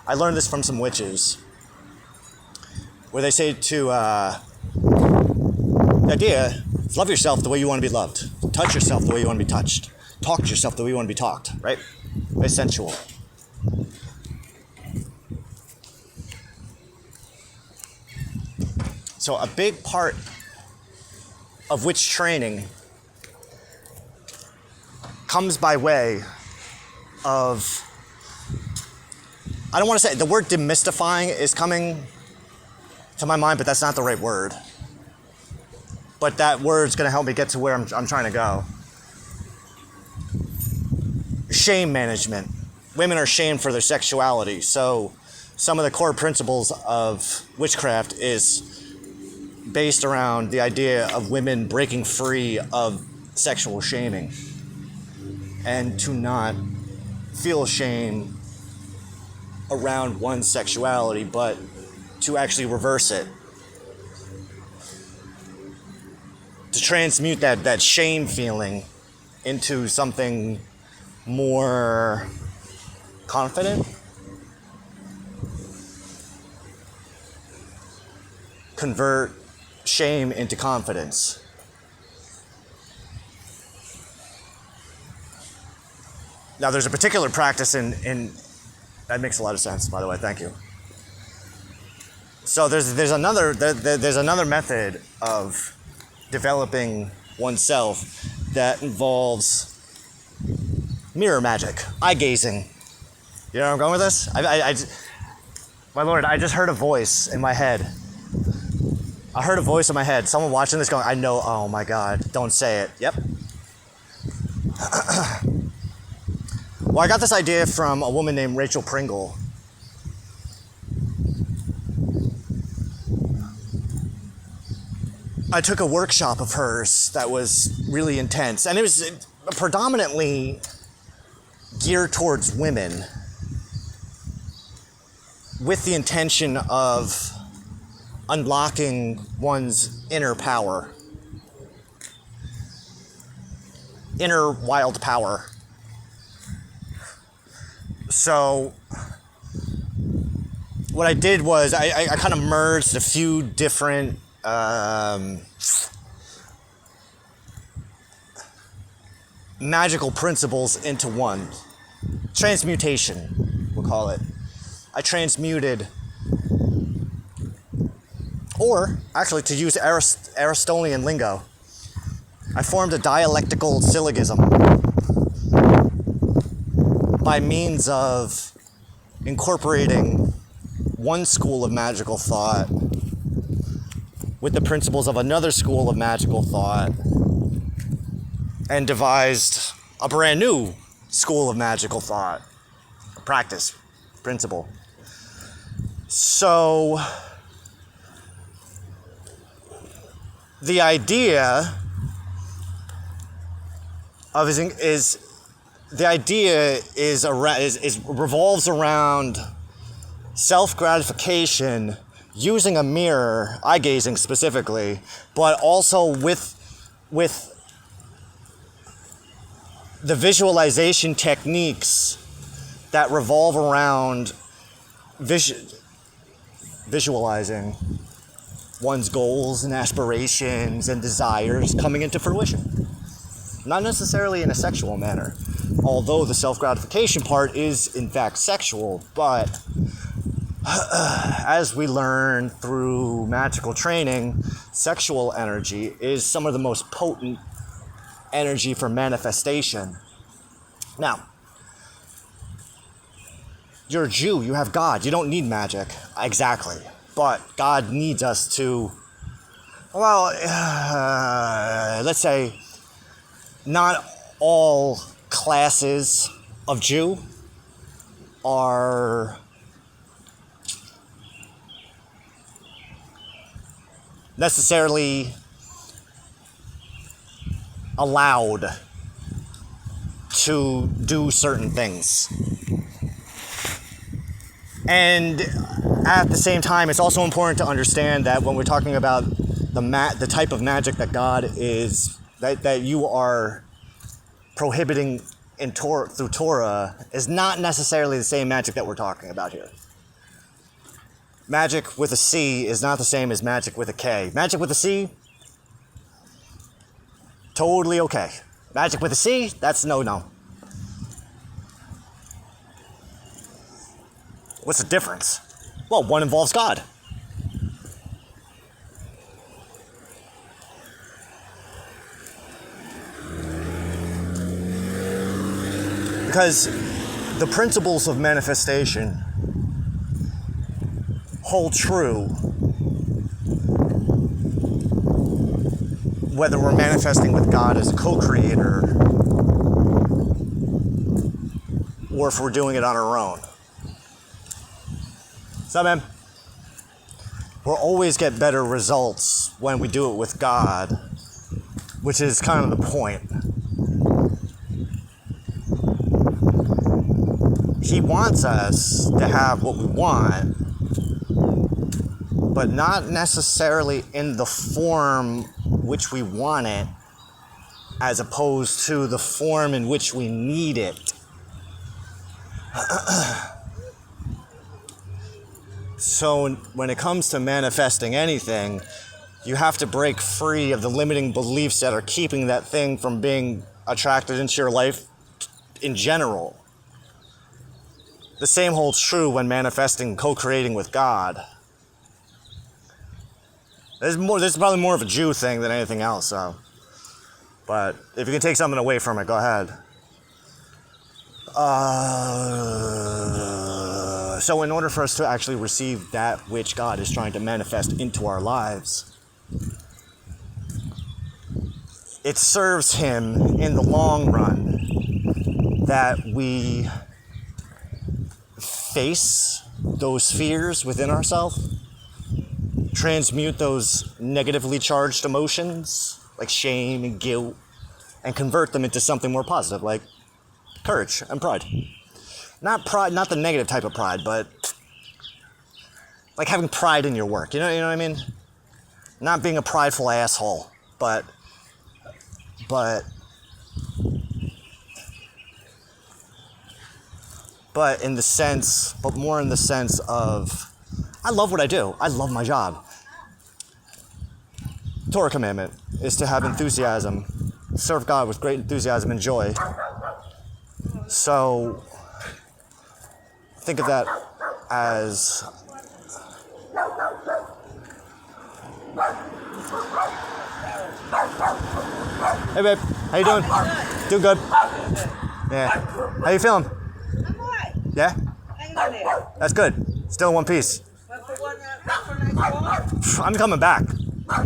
I learned this from some witches, where they say to the idea is love yourself the way you want to be loved, touch yourself the way you want to be touched, talk to yourself the way you want to be talked, right? Very sensual. So a big part of witch training comes by way of, I don't want to say, the word demystifying is coming to my mind, but that's not the right word. But that word's going to help me get to where I'm trying to go. Shame management. Women are shamed for their sexuality, so some of the core principles of witchcraft is based around the idea of women breaking free of sexual shaming and to not feel shame around one's sexuality, but to actually reverse it. To transmute that shame feeling into something more confident. Convert shame into confidence. Now, there's a particular practice in that makes a lot of sense, by the way. Thank you. So there's another method of developing oneself that involves mirror magic, eye gazing. You know where I'm going with this? My Lord, I just heard a voice in my head. I heard a voice in my head. Someone watching this going, I know, oh my God, don't say it. Yep. Well, I got this idea from a woman named Rachel Pringle. I took a workshop of hers that was really intense, and it was predominantly geared towards women with the intention of unlocking one's inner power. inner wild power. So what I did was I kind of merged a few different magical principles into one. Transmutation, we'll call it. I transmuted, or actually to use Aristotelian lingo, I formed a dialectical syllogism by means of incorporating one school of magical thought with the principles of another school of magical thought and devised a brand new school of magical thought, practice, principle. So the idea of revolves around self-gratification using a mirror, eye gazing specifically, but also with the visualization techniques that revolve around visualizing one's goals and aspirations and desires coming into fruition. Not necessarily in a sexual manner, although the self-gratification part is in fact sexual, but as we learn through magical training, sexual energy is some of the most potent energy for manifestation. Now, you're a Jew, you have God, you don't need magic. Exactly. But God needs us to, let's say, not all classes of Jew are necessarily allowed to do certain things. And at the same time, it's also important to understand that when we're talking about the type of magic that God is, that you are prohibiting through Torah, is not necessarily the same magic that we're talking about here. Magic with a C is not the same as magic with a K. Magic with a C, totally okay. Magic with a C, that's no. What's the difference? Well, one involves God. Because the principles of manifestation hold true whether we're manifesting with God as a co-creator or if we're doing it on our own. So, man, we'll always get better results when we do it with God, which is kind of the point. He wants us to have what we want, but not necessarily in the form which we want it, as opposed to the form in which we need it. So when it comes to manifesting anything, you have to break free of the limiting beliefs that are keeping that thing from being attracted into your life in general. The same holds true when manifesting, co-creating with God. This is probably more of a Jew thing than anything else, so. But if you can take something away from it, go ahead. So in order for us to actually receive that which God is trying to manifest into our lives, it serves Him in the long run that we face those fears within ourselves, transmute those negatively charged emotions like shame and guilt, and convert them into something more positive like courage and pride. Not pride, not the negative type of pride, but like having pride in your work. You know what I mean? Not being a prideful asshole, but but more in the sense of, I love what I do. I love my job. Torah commandment is to have enthusiasm, serve God with great enthusiasm and joy. So think of that as hey babe, how you doing? Doing good. Yeah. How you feeling? I'm alright. Yeah? Hang in there. That's good. Still in one piece. Went for a nice walk? I'm coming back.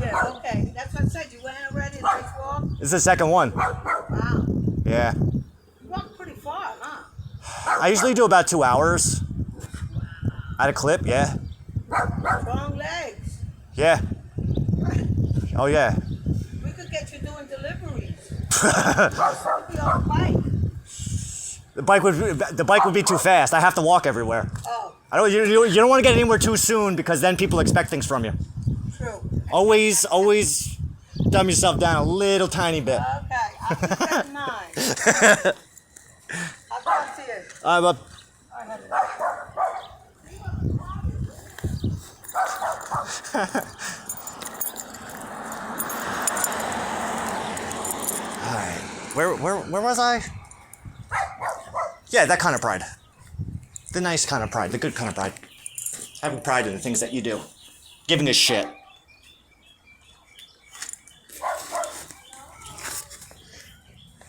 Yeah, okay. That's what I said. You went already, a nice walk? This is the second one. Wow. Yeah. You walked pretty far, huh? I usually do about 2 hours. At a clip, yeah. Strong legs. Yeah. Oh yeah. We could get you doing deliveries. You'd be on a bike. The bike would be too fast. I have to walk everywhere. Oh, You don't want to get anywhere too soon because then people expect things from you. true. Always dumb yourself down a little tiny bit. Okay, I'll keep that in mind. I'll talk to you. But Alright. Where was I? Yeah, that kind of pride. The nice kind of pride, the good kind of pride. Having pride in the things that you do. Giving a shit.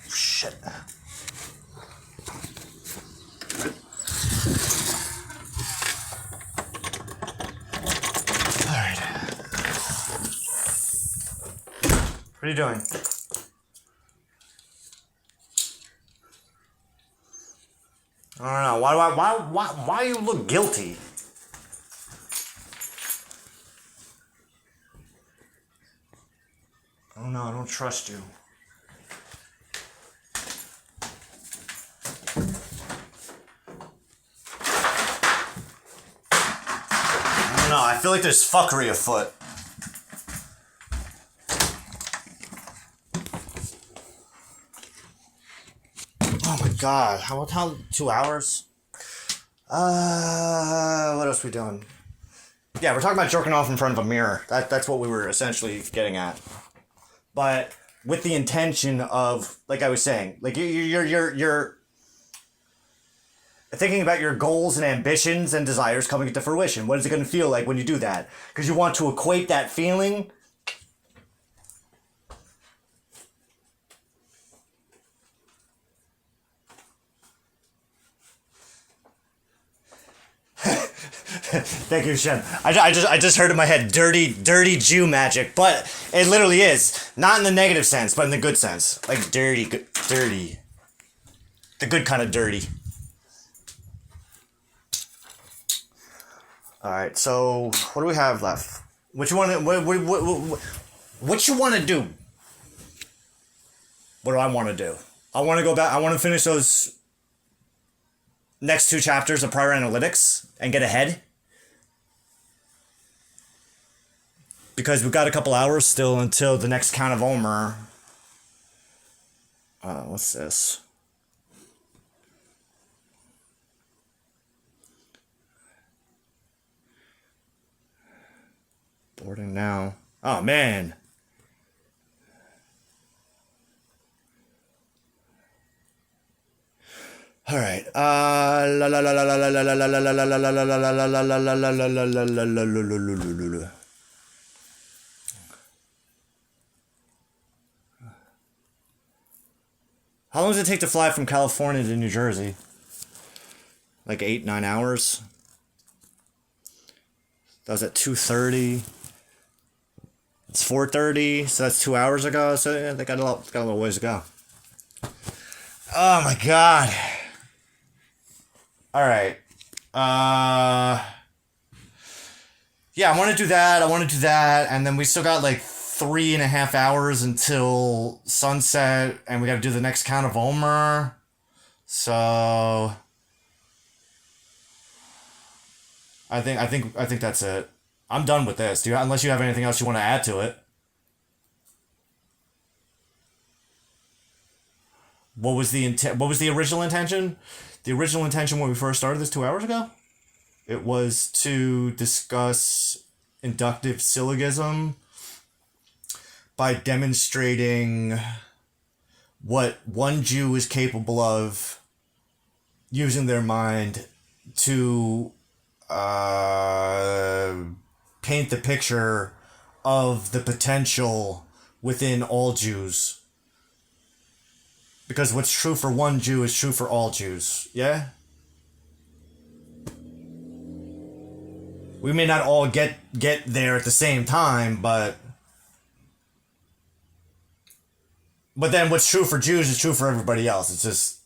Shit. Alright. What are you doing? I don't know. Why you look guilty? I don't know. I don't trust you. I don't know. I feel like there's fuckery afoot. Oh my god. How 2 hours? What else we doing? Yeah, we're talking about jerking off in front of a mirror. That's what we were essentially getting at. But with the intention of, like I was saying, like you're thinking about your goals and ambitions and desires coming into fruition. What is it going to feel like when you do that? Because you want to equate that feeling. Thank you, Shem. I just heard in my head, dirty Jew magic, but it literally is. Not in the negative sense, but in the good sense. Like dirty. The good kind of dirty. Alright, so what do we have left? What you want to do? What do I want to do? I want to go back. I want to finish those next 2 chapters of prior analytics and get ahead. Because we've got a couple hours still until the next count of Omer. What's this? Boarding now. Oh, man. All right. How long does it take to fly from California to New Jersey? Like 8-9 hours? That was at 2:30. It's 4:30, so that's 2 hours ago. So yeah, they got a little ways to go. Oh my god. All right. Yeah, I want to do that, and then we still got like 3.5 hours until sunset, and we got to do the next count of Omer. So I think that's it. I'm done with this. Unless you have anything else you want to add to it. what was the intent? What was the original intention? The original intention when we first started this 2 hours ago, it was to discuss inductive syllogism by demonstrating what one Jew is capable of using their mind to paint the picture of the potential within all Jews. Because what's true for one Jew is true for all Jews. Yeah? We may not all get there at the same time, but then what's true for Jews is true for everybody else. It's just,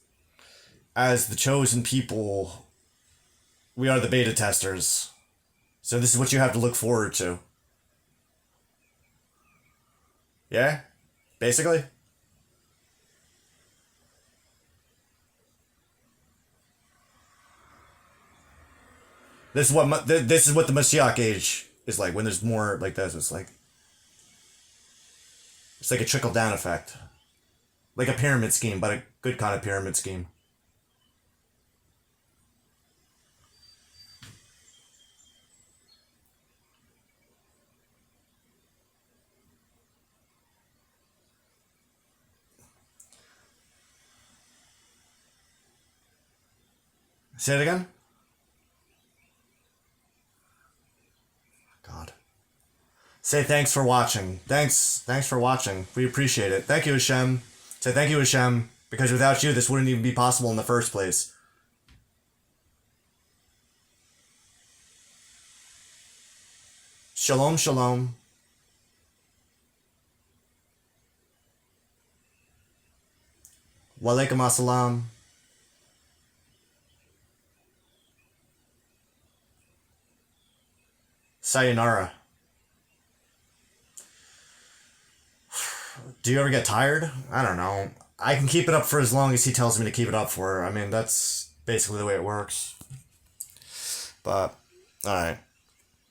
as the chosen people, we are the beta testers. So this is what you have to look forward to. Yeah? Basically? This is what the Mashiach age is like. When there's more like this, it's like a trickle-down effect. Like a pyramid scheme, but a good kind of pyramid scheme. Say it again? God. Say thanks for watching. Thanks for watching. We appreciate it. Thank you, Hashem. Say thank you, Hashem, because without you, this wouldn't even be possible in the first place. Shalom, shalom. Walaikum assalam. Sayonara. Do you ever get tired? I don't know. I can keep it up for as long as he tells me to keep it up for. I mean, that's basically the way it works. But, alright.